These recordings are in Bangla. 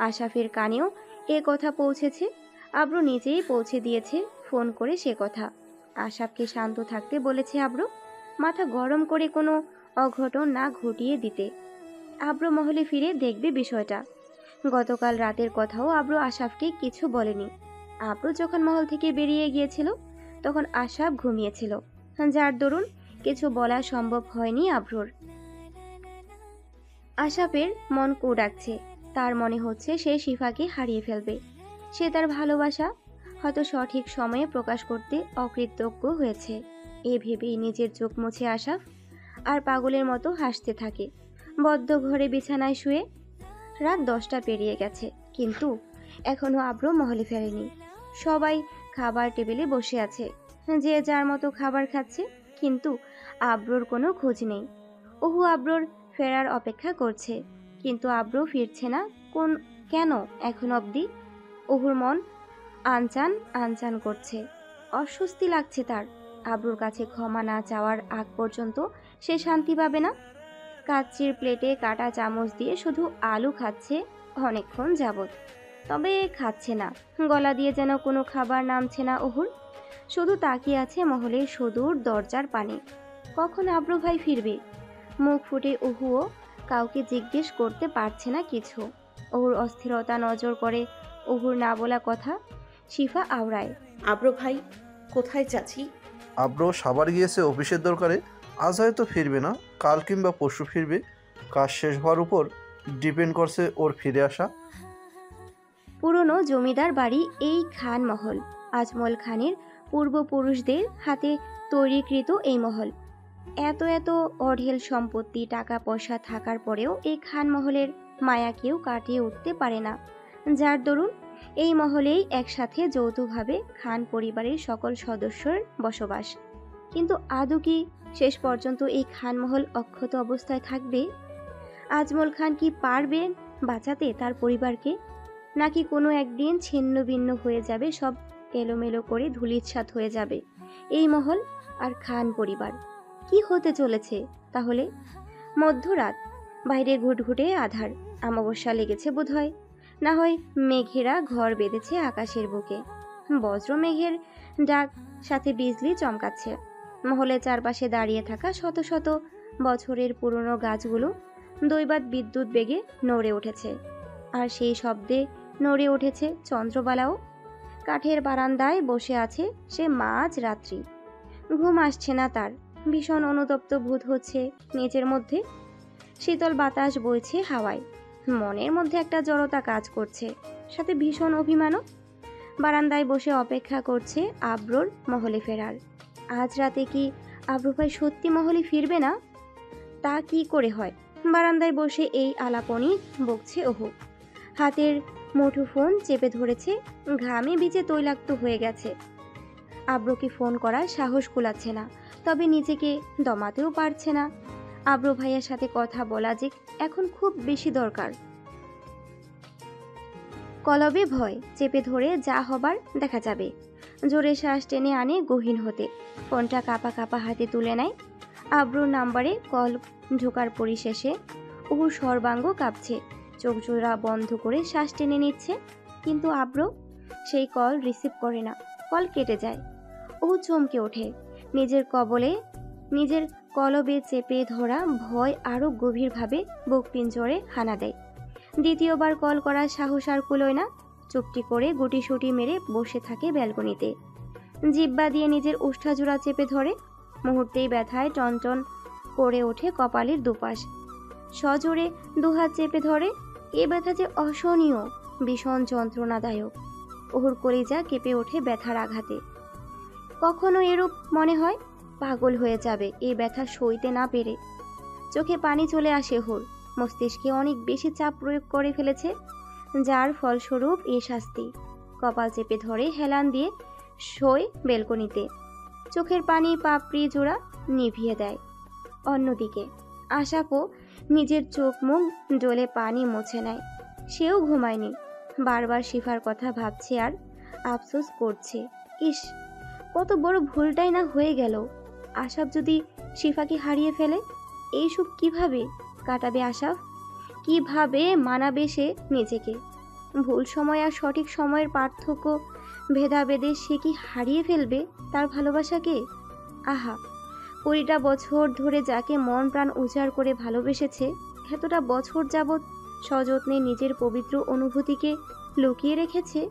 আশাফের কানেও এ কথা পৌঁছেছে। আব্রু নিজেই পৌঁছে দিয়েছে ফোন করে সে কথা। আশাফকে শান্ত থাকতে বলেছে আব্রু, মাথা গরম করে কোনো অঘটন না ঘটিয়ে দিতে। আব্রু মহলে ফিরে দেখবে বিষয়টা। গতকাল রাতের কথাও আব্রু আশাফকে কিছু বলেনি। আব্রু যখন মহল থেকে বেরিয়ে গিয়েছিল তখন আশাফ ঘুমিয়েছিল, যার দরুন কিছু বলা সম্ভব হয়নি আব্রুর। আশাফের মন ডাকছে। তার মনে হচ্ছে সে শিফাকে হারিয়ে ফেলবে। সে তার ভালোবাসা হয়তো সঠিক সময়ে প্রকাশ করতে অকৃতজ্ঞ হয়েছে। এ ভেবেই নিজের চোখ মুছে আশাফ আর পাগলের মতো হাসতে থাকে বদ্ধ ঘরে বিছানায় শুয়ে। রাত 10টা পেরিয়ে গেছে, কিন্তু এখনো আব্রু মহলে ফেরেনি। সবাই খাবার টেবিলে বসে আছে, যে যার মতো খাবার খাচ্ছে, কিন্তু আব্রুর কোনো খোঁজ নেই। ওহু আব্রুর ফেরার অপেক্ষা করছে, কিন্তু আব্রু ফিরছে না। কেন এখন অবধি? ওহুর মন আনচান আনচান করছে, অস্বস্তি লাগছে তার। আব্রুর কাছে ক্ষমা না চাওয়ার আগ পর্যন্ত সে শান্তি পাবে না। কাচ্চির প্লেটে কাটা চামচ দিয়ে শুধু আলু খাচ্ছে অনেকক্ষণ যাবৎ, তবে খাচ্ছে না। গলা দিয়ে যেন কোনো খাবার নামছে না ওহুর। শুধু তাকিয়ে আছে মহলের সুদূর দরজার পানে। কখন আব্রু ভাই ফিরবে? মুখ ফুটে ওহুও কাউকে জিজ্ঞেস করতে পারছে না কিছু। ওহুর অস্থিরতা নজর করে ওহুর না বলা কথা। শিফা আওড়ায়, আব্রু ভাই কোথায় চাচি? আব্রু সাবার গিয়েছে অফিসের দরকারে। আজ হয়তো ফিরবে না, কাল কিংবা পরশু ফিরবে। কাজ শেষ হওয়ার উপর ডিপেন্ড করছে ওর ফিরে আসা। পুরনো জমিদার বাড়ি এই খান মহল। আজমল খানের পূর্বপুরুষদের হাতে তৈরিকৃত এই মহল। এত এত অঢেল সম্পত্তি, টাকা পয়সা থাকার পরেও এই খান মহলের মায়া কেউ কাটিয়ে উঠতে পারে না। যার দরুন এই মহলেই একসাথে যৌথভাবে খান পরিবারের সকল সদস্যের বসবাস। কিন্তু আদৌ কি শেষ পর্যন্ত এই খানমহল অক্ষত অবস্থায় থাকবে? আজমল খান কি পারবে বাঁচাতে তার পরিবারকে? নাকি কোনো একদিন ছিন্ন ভিন্ন হয়ে যাবে, সব এলোমেলো করে ধূলিসাৎ হয়ে যাবে এই মহল আর খান পরিবার? কি হতে চলেছে তাহলে? মধ্যরাত, বাইরে ঘুটঘুটে আধার। অমাবস্যা লেগেছে বোধহয়, না হয় মেঘেরা ঘর বেঁধেছে আকাশের বুকে। বজ্র মেঘের ডাক, সাথে বিজলি চমকাচ্ছে। মহলের চারপাশে দাঁড়িয়ে থাকা শত শত বছরের পুরনো গাছগুলো দৈবাৎ বিদ্যুৎ বেগে নড়ে উঠেছে। আর সেই শব্দে নড়ে উঠেছে চন্দ্রবালাও। কাঠের বারান্দায় বসে আছে সে মাঝ রাত্রি। ঘুম আসছে না তার, ভীষণ অনুতপ্ত বোধ হচ্ছে নিজের মধ্যে। শীতল বাতাস বইছে হাওয়ায়, মনের মধ্যে একটা জড়তা কাজ করছে, সাথে ভীষণ অভিমানও। বারান্দায় বসে অপেক্ষা করছে আব্রুর মহলে ফেরার। আজ রাতে কি আব্রু ভাই সত্যি মহলে ফিরবে না? তা কি করে হয়? বারান্দায় বসে এই আলাপনই বকছে ওহু। হাতের মুঠোফোন চেপে ধরেছে, ঘামে ভিজে তৈলাক্ত হয়ে গেছে। আব্রুকে ফোন করার সাহস কুলাচ্ছে না, তবে নিজেকে দমাতেও পারছে না। আব্রু ভাইয়ের সাথে কথা বলা যে এখন খুব বেশি দরকার। কলবে ভয় চেপে ধরে যা হবার দেখা যাবে। জোরে শ্বাস টেনে আনে গহীন হতে। ফোনটা কাঁপা কাঁপা হাতে তুলে নেয়। আব্রুর নাম্বারে কল ঢোকার পরিশেষে ওর সর্বাঙ্গ কাঁপছে। চোখ জোড়া বন্ধ করে শ্বাস টেনে নিচ্ছে, কিন্তু আব্রু সেই কল রিসিভ করে না। কল কেটে যায়। ও চমকে ওঠে। নিজের কলবে চেপে ধরা ভয় আরো গভীরভাবে বুক পিঞ্জরে হানা দেয়। দ্বিতীয়বার কল করার সাহস আর কুলোয় না। চুপটি করে গুটিসুটি মেরে বসে থাকে ব্যালকনিতে। জিহ্বা দিয়ে নিজের ওষ্ঠাজোড়া চেপে ধরে। মুহূর্তেই ব্যথায় টনটন করে ওঠে কপালের দুপাশ। সজোরে দুহাত চেপে ধরে। এ ব্যথা যে অসহনীয়, ভীষণ যন্ত্রণাদায়ক। ওর কলিজা কেঁপে ওঠে ব্যথার আঘাতে। কখনো এরূপ মনে হয় পাগল হয়ে যাবে এই ব্যথা সইতে না পেরে। চোখে পানি চলে আসে ওর। মস্তিষ্কে অনেক বেশি চাপ প্রয়োগ করে ফেলেছে, যার ফলস্বরূপ এ শাস্তি। কপাল চেপে ধরে হেলান দিয়ে শোয় বেলকনিতে। চোখের পানি পাপড়ি জোড়া নিভিয়ে দেয়। অন্যদিকে আশাপও নিজের চোখ মুখ ডলে পানি মুছে নেয়। সেও ঘুমায়নি, বারবার শিফার কথা ভাবছে আর আফসোস করছে। ইস, কত বড় ভুলটাই না হয়ে গেল। আশাফ যদি শিফাকে হারিয়ে ফেলে, এইসব কিভাবে কাটাবে আশাফ? কিভাবে মানাবে সে নিজেকে? ভুল সময় আর সঠিক সময়ের পার্থক্য ভেদাভেদে সে কি হারিয়ে ফেলবে তার ভালোবাসাকে? আহা, 20টা বছর ধরে যাকে মন প্রাণ উজাড় করে ভালোবেসেছে, এতটা বছর যাবৎ সযত্নে নিজের পবিত্র অনুভূতিকে লুকিয়ে রেখেছে,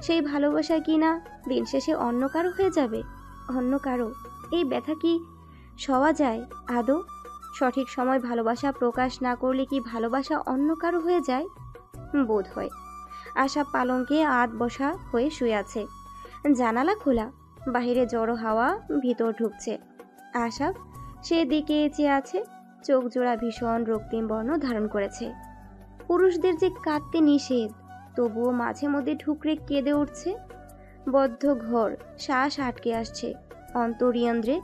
সেই ভালোবাসা কি না দিন শেষে অন্য কারো হয়ে যাবে? অন্য কারো? এই ব্যথা কি সওয়া যায় আদৌ? সঠিক সময় ভালোবাসা প্রকাশ না করলে কি ভালোবাসা অন্য কারো হয়ে যায়? বোধ হয়। আশা পালঙ্কে আধ বসা হয়ে শুয়ে আছে, জানালা খোলা, বাহিরে জড়ো হাওয়া ভিতর ঢুকছে। আশা সেদিকে চেয়ে আছে, চোখ জোড়া ভীষণ রক্তিম বর্ণ ধারণ করেছে। পুরুষদের যে কাঁদতে নিষেধ, তবুও মাঝে মধ্যে ঠুকরে কেঁদে উঠছে। বদ্ধ ঘর, শ্বাস আটকে আসছে, অন্তরিয়ন্দ্রে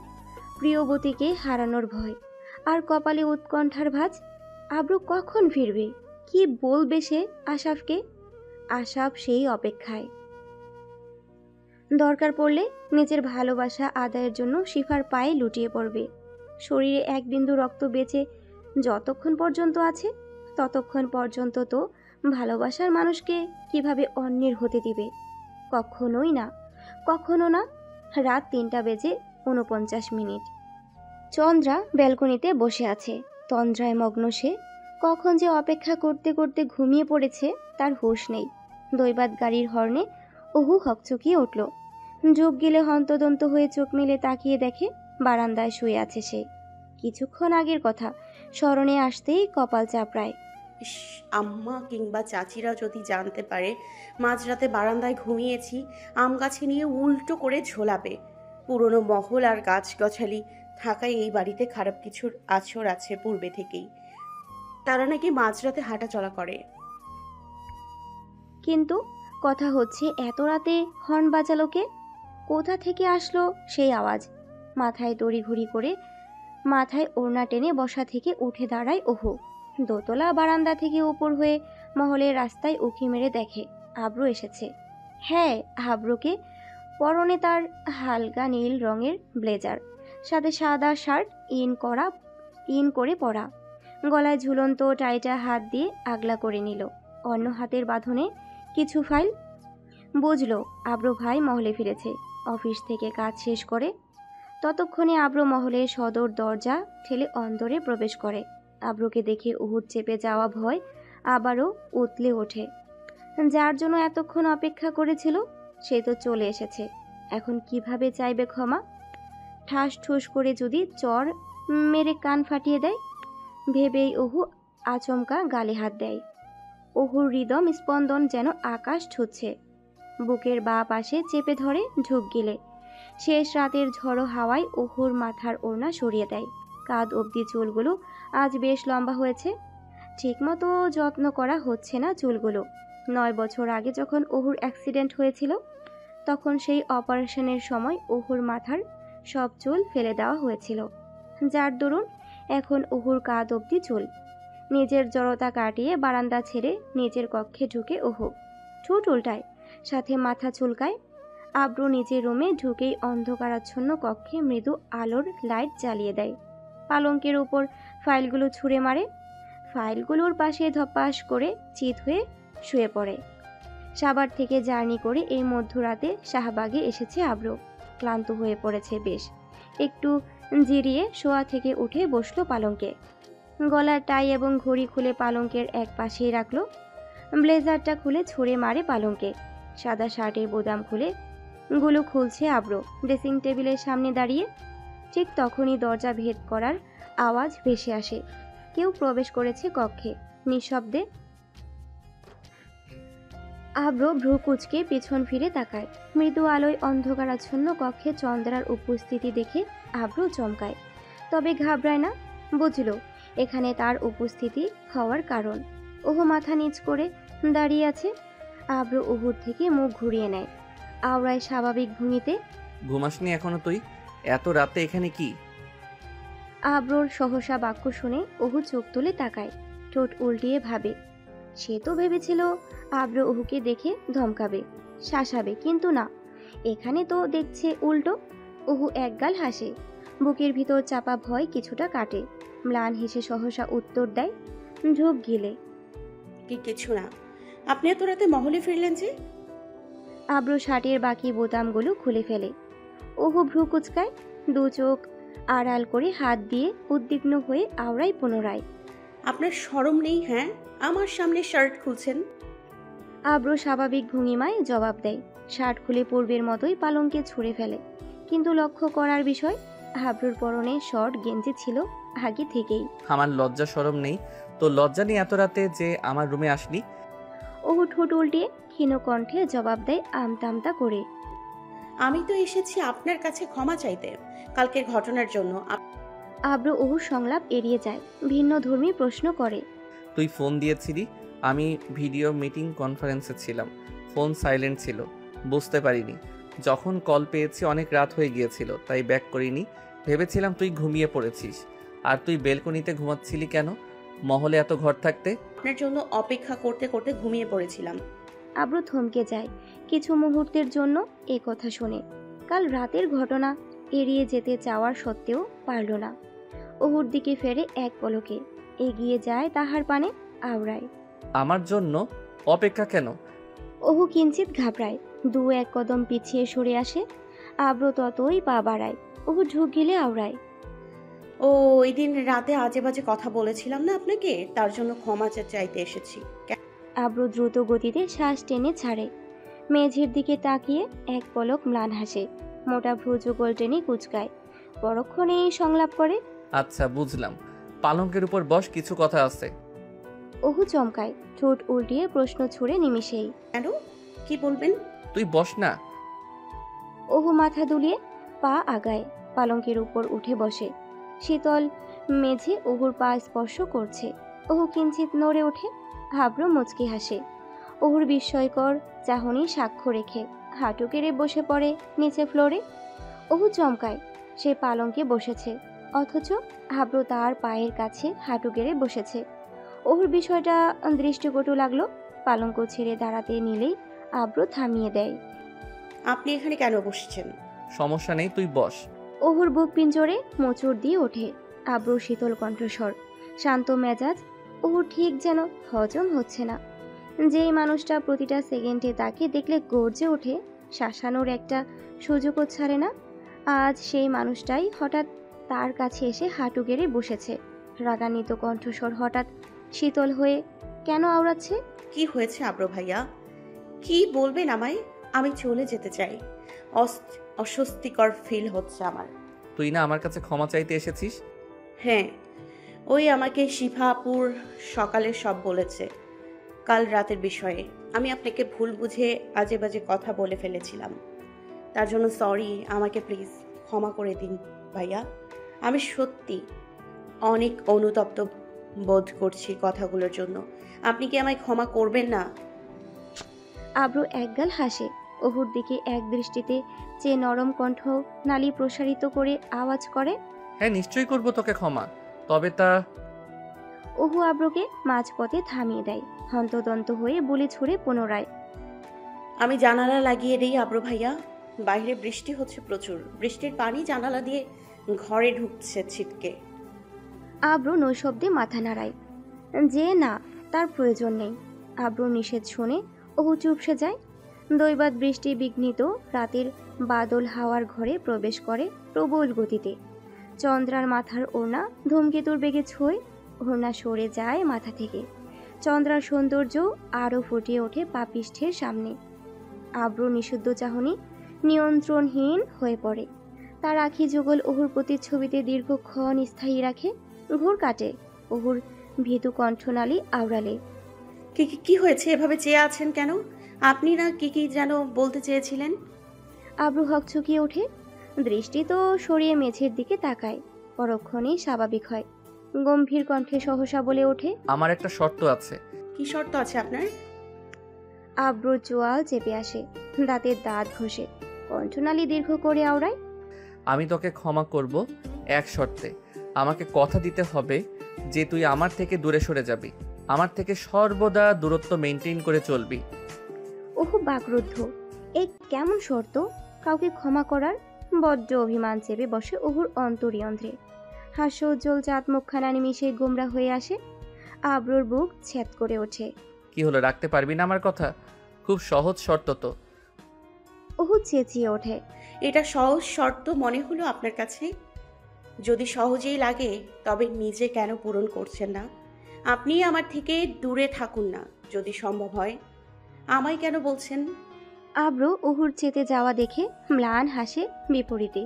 প্রিয়বতীকে হারানোর ভয়, আর কপালে উৎকণ্ঠার ভাঁজ। আব্রু কখন ফিরবে? কি বলবে সে আশাফকে? আশাফ সেই অপেক্ষায়। দরকার পড়লে নিজের ভালোবাসা আদায়ের জন্য শিফার পায়ে লুটিয়ে পড়বে। শরীরে এক বিন্দু রক্ত বেঁচে যতক্ষণ পর্যন্ত আছে, ততক্ষণ পর্যন্ত তো ভালোবাসার মানুষকে কিভাবে অন্যের হতে দিবে? কখনোই না, কখনো না। রাত 3টা বেজে 49 মিনিট। চন্দ্রা ব্যালকনিতে বসে আছে, তন্দ্রায় মগ্ন সে। কখন যে অপেক্ষা করতে করতে ঘুমিয়ে পড়েছে তার হুঁশ নেই। দৈবাত গাড়ির হর্নে ওহু হকচকিয়ে উঠল। যোগ গেলে হন্তদন্ত হয়ে চোখ মেলে তাকিয়ে দেখে বারান্দায় শুয়ে আছে সে। কিছুক্ষণ আগের কথা স্মরণে আসতেই কপাল চাপড়ায়। ইস, আম্মা কিংবা চাচিরা যদি জানতে পারে মাঝরাতে বারান্দায় ঘুমিয়েছি, আম গাছে নিয়ে উল্টো করে ঝোলাবে। পুরনো মহল আর গাছগাছালি থাকায় এই বাড়িতে খারাপ কিছুর আছর আছে পূর্বে থেকেই। তারা নাকি মাঝরাতে হাঁটা চলা করে। কিন্তু কথা হচ্ছে, এত রাতে হর্ন বাজালো কে? কোথা থেকে আসলো সেই আওয়াজ? মাথায় তড়িঘড়ি করে মাথায় ওড়না টেনে বসা থেকে উঠে দাঁড়ায় ওহু। দোতলা বারান্দা থেকে উপর হয়ে মহলের রাস্তায় উঁকি মেরে দেখে আব্রু এসেছে। হ্যাঁ, আব্রুকে। পরনে তার হালকা নীল রঙের ব্লেজার, সাথে সাদা শার্ট ইন করে পরা। গলায় ঝুলন্ত টাইটা হাত দিয়ে আগলা করে নিল। অন্য হাতের বাঁধনে কিছু ফাইল। বুঝলো আব্রু ভাই মহলে ফিরেছে, অফিস থেকে কাজ শেষ করে। ততক্ষণে আব্রু মহলের সদর দরজা ঠেলে অন্দরে প্রবেশ করে। আব্রুকে দেখে উহুর চেপে যাওয়া ভয় আবারও উতলে ওঠে। যার জন্য এতক্ষণ অপেক্ষা করেছিল সে তো চলে এসেছে, এখন কিভাবে চাইবে ক্ষমা? ঠাস ঠুস করে যদি চর মেরে কান ফাটিয়ে দেয়, ভেবেই ওহু আচমকা গালে হাত দেয়। ওহুর হৃদম স্পন্দন যেন আকাশ ছুঁচ্ছে। বুকের বাঁ পাশে চেপে ধরে ঢুক গিলে। শেষ রাতের ঝড়ো হাওয়ায় ওহুর মাথার ওড়না সরিয়ে দেয়। কাঁধ অবধি চুলগুলো আজ বেশ লম্বা হয়েছে। ঠিকমতো যত্ন করা হচ্ছে না চুলগুলো। 9 বছর আগে যখন ওহুর অ্যাক্সিডেন্ট হয়েছিল, তখন সেই অপারেশনের সময় ওহুর মাথার সব চুল ফেলে দেওয়া হয়েছিল, যার দরুন এখন ওহুর কাঁধ অবধি চুল। নিজের জড়তা কাটিয়ে বারান্দা ছেড়ে নিজের কক্ষে ঢুকে ওহু। ঠোঁট উল্টায়, সাথে মাথা চুলকায়। আব্রু নিজের রুমে ঢুকেই অন্ধকারাচ্ছন্ন কক্ষে মৃদু আলোর লাইট জ্বালিয়ে দেয়। পালঙ্কের উপর ফাইলগুলো ছুঁড়ে মারে। ফাইলগুলোর পাশে ধপাস করে চিত হয়ে শুয়ে পড়ে। সাভার থেকে জার্নি করে এই মধ্যরাতে শাহবাগে এসেছে আব্রু। ক্লান্ত হয়ে পড়েছে বেশ। একটু জিরিয়ে শোয়া থেকে উঠে বসলো পালঙ্কে। গলার টাই এবং ঘড়ি খুলে পালঙ্কের এক পাশেই রাখলো। ব্লেজারটা খুলে ছুঁড়ে মারে পালঙ্কে। সাদা শার্টের বোতাম খুলে গুলো খুলছে আব্রু ড্রেসিং টেবিলের সামনে দাঁড়িয়ে। ঠিক তখনই দরজা ভেদ করার আওয়াজ ভেসে আসে। কেউ প্রবেশ করেছে কক্ষে, নিঃশব্দে। আব্রু ভ্রু কুঁচকে পিছন ফিরে তাকায়। মৃদু আলোয় অন্ধকারাচ্ছন্ন কক্ষে চন্দ্রার উপস্থিতি দেখে আব্রু চমকায়, তবে ঘাবড়ায় না। বুঝল এখানে তার উপস্থিতি হওয়ার কারণ। ওহু মাথা নিচ করে দাঁড়িয়ে আছে। আব্রু উহুর থেকে মুখ ঘুরিয়ে নেয়, আওড়ায় স্বাভাবিক ভঙ্গিতে। ঘুমাসনি এখনো তুই? এত রাতে এখানে কি? আব্রুর সহসা বাক্য শুনে ওহু চোখ তুলে তাকায়, ঠোঁট উল্টিয়ে ভাবে। সে তো ভেবেছিল আব্রু ওহুকে দেখে ধমকাবে, শাসাবে, কিন্তু না, এখানে তো দেখছে উল্টো। ওহু একগাল হাসে, বুকের ভিতর চাপা ভয় কিছুটা কাটে। ম্লান হেসে সহসা উত্তর দেয়, ঢোক গিলে। কিছু না, আপনি এত রাতে মহলে ফিরলেন যে? আব্র শার্টের বাকি বোতামগুলো খুলে ফেলে। ওহু ভ্রু কুচকায়, দু চোখ আড়াল করে হাত দিয়ে উদ্বিগ্ন হয়ে আওড়ায় পুনরায়। আপনার শরম নেই? হ্যাঁ, আমার সামনে শার্ট খুলছেন। আব্র স্বাভাবিক ভঙ্গিমায় জবাব দেয়, শার্ট খুলে পূর্বের মতোই পালঙ্কে ছুঁড়ে ফেলে। কিন্তু লক্ষ্য করার বিষয়, আব্রুর পরনে শর্ট গেঞ্জি ছিল আগে থেকেই। আমার লজ্জা শরম নেই? তো লজ্জা নেই এত রাতে যে আমার রুমে আসলি? ওহু ঠোঁট উল্টিয়ে ক্ষীণ কণ্ঠে জবাব দেয় আমতা আমতা করে। আমি তো এসেছি আপনার কাছে ক্ষমা চাইতে, কালকের ঘটনার জন্য। আব্র ওহুর সংলাপ এড়িয়ে যায়, ভিন্ন ধর্মী প্রশ্ন করে। তুই ফোন দিয়েছিলি, আমি ভিডিও মিটিং কনফারেন্সে ছিলাম, ফোন সাইলেন্ট ছিল, বুঝতে পারিনি। যখন কল পেয়েছি অনেক রাত হয়ে গিয়েছিল, তাই ব্যাক করিনি। ভেবেছিলাম তুই ঘুমিয়ে পড়েছিস। আর তুই বেলকনিতে ঘুমাচ্ছিলি কেন, মহলে এত ঘর থাকতে? আপনার জন্য অপেক্ষা করতে করতে ঘুমিয়ে পড়েছিলাম। আব্র থমকে যায় কিছু মুহূর্তের জন্য এ কথা শুনে। কাল রাতের ঘটনা এড়িয়ে যেতে চাওয়ার সত্ত্বেও পারল না। ওহুর দিকে ফেরে এক পলকে, এগিয়ে যায় তাহার পানে, আওড়ায়। আমার জন্য অপেক্ষা কেন? ওহু কিঞ্চিত ঘাবড়ায়, দু এক কদম পিছিয়ে সরে আসে। আব্র ততই পা বাড়ায়, ওহু ঢুক গেলে আওড়ায়। ও, ওই দিন রাতে আজে বাজে কথা বলেছিলাম না আপনাকে, তার জন্য ক্ষমা চাইতে এসেছি। আব্র দ্রুত গতিতে শ্বাস টেনে ছাড়ে, মেঝের দিকে তাকিয়ে এক পলক ম্লান হাসে, মোটা ভ্রু যুগল টেনে কুচকায়, পরক্ষণেই সংলাপ করে। আচ্ছা বুঝলাম, পালঙ্কের উপর বস, কিছু কথা আছে। ওহু চমকায়, ঠোঁট উল্টিয়ে প্রশ্ন ছুড়ে নিমিষেই। কেন, কি বলবেন? তুই বস না। ওহু মাথা দুলিয়ে পা আগায়, পালঙ্কের উপর উঠে বসে। শীতল মেঝে ওহুর পা স্পর্শ করছে। ওহু কিঞ্চিত নড়ে ওঠে, আব্র মুচকি হাসে। ওহুর বিস্ময়কর চাহনি সাক্ষ্য রেখে হাঁটু কেড়ে বসে পড়ে নিচে ফ্লোরে। ওহু চমকায়, সে পালঙ্কে বসেছে, অথচ আব্র তার পায়ের কাছে হাঁটু গেড়ে বসেছে। ওহুর বিষয়টা দৃষ্টিকটু লাগলো। পালঙ্ক ছেড়ে দাঁড়াতে নিলেই আব্র থামিয়ে দেয়। আপনি এখানে কেন বসছেন? সমস্যা নেই, তুই বস। ওহুর বুক পিঞ্জরে মোচড় দিয়ে ওঠে। আব্র শীতল কণ্ঠস্বর, শান্ত মেজাজ। ওহুর ঠিক যেন হজম হচ্ছে না। যেই মানুষটা প্রতিটা সেকেন্ডে তাকে দেখলে গর্জে ওঠে, শাসানোর একটা সুযোগও ছাড়ে না, আজ সেই মানুষটাই হঠাৎ তার কাছে এসে হাঁটু গেড়ে বসেছে। রাগান্বিত কণ্ঠস্বর হঠাৎ শীতল হয়ে কেন আওড়াচ্ছে? কি হয়েছে আব্র ভাইয়া, কি বলবেন আমায়? আমি চলে যেতে চাই, অস্বস্তিকর ফিল হচ্ছে আমার। তুই না আমার কাছে ক্ষমা চাইতে এসেছিস? হ্যাঁ, ওই আমাকে শিফাপুর সকালে সব বলেছে কাল রাতের বিষয়ে। আমি আপনাকে ভুল বুঝে আজে বাজে কথা বলে ফেলেছিলাম, তার জন্য সরি। আমাকে প্লিজ ক্ষমা করে দিন ভাইয়া। আমি সত্যি অনেক অনুতপ্ত বোধ করছি কথাগুলোর জন্য। আপনি কি আমায় ক্ষমা করবেন না? আব্রু একগাল হাসে, ওহুর দিকে এক দৃষ্টিতে চেয়ে নরম কণ্ঠ নালী প্রসারিত করে আওয়াজ করে। হ্যাঁ নিশ্চয়ই করবো তোকে ক্ষমা, তবে তা। ওহু আব্রুকে মাঝপথে থামিয়ে দেয়, হন্তদন্ত হয়ে বলে ছুড়ে পুনরায়। আমি জানালা লাগিয়ে দিই আব্রু ভাইয়া, বাইরে বৃষ্টি হচ্ছে প্রচুর, বৃষ্টির পানি জানালা দিয়ে ঘরে ঢুকছে ছিটকে। আব্রু নৈশব্দে মাথা নাড়ায় যে না, তার প্রয়োজন নেই। আব্রুর নিষেধ শুনে ওহু চুপসে যায়। দৈবাত বৃষ্টি বিঘ্নিত রাতের বাদল হাওয়ার ঘরে প্রবেশ করে প্রবল গতিতে। চন্দ্রার মাথার ওড়না ধূমকেতুর বেগে ছোঁয়, ওড়না সরে যায় মাথা থেকে। চন্দ্রার সৌন্দর্য আরও ফুটিয়ে ওঠে পাপিষ্ঠের সামনে। আব্রু নিষিদ্ধ চাহনি নিয়ন্ত্রণহীন হয়ে পড়ে। তার আখি যুগল ওহুর প্রতিচ্ছবিতে দীর্ঘক্ষণ স্থায়ী রাখে। ঘুর কাটে ওহুর ভীতু কণ্ঠনালী আওড়ালে। কি কি কি হয়েছে, এভাবে চেয়ে আছেন কেন? আপনি না কি কি যেন বলতে চেয়েছিলেন? আব্রু হকচকিয়ে ওঠে, দৃষ্টি তো সরিয়ে মেঝের দিকে তাকায়, পরক্ষণেই স্বাভাবিক হয়। গম্ভীর কণ্ঠে সহসা বলে ওঠে। আমার একটা শর্ত আছে। কি শর্ত আছে আপনার? আব্রু চোয়াল চেপে আসে, দাঁতের দাঁত ঘষে কণ্ঠনালী দীর্ঘ করে আওড়ায়। আমি তোকে ক্ষমা করব এক শর্তে। আমাকে কথা দিতে হবে যে তুই আমার থেকে দূরে সরে যাবি, আমার থেকে সর্বদা দূরত্ব মেনটেন করে চলবি। ওহু বাকরুদ্ধ, এ কেমন শর্ত? কাউকে ক্ষমা করার? বড্ড অভিমান চেপে বসে ওহুর অন্তরিয়ন্ত্রে। হাস্য উজ্জ্বল চাঁদ মুখখানা নিমিশে গোমরা হয়ে আসে। আব্রুর বুক ছেদ করে ওঠে। কি হলো, রাখতে পারবি না আমার কথা? খুব সহজ শর্ত তো। অহু চেঁচিয়ে ওঠে। এটা সহজ শর্ত মনে হলো আপনার কাছে? যদি সহজেই লাগে তবে নিজে কেন পূরণ করছেন না? আপনি আমার থেকে দূরে থাকুন না যদি সম্ভব হয়। আমায় কেন বলছেন? আব্র অহুর চেতে যাওয়া দেখে ম্লান হাসে বিপরীতে,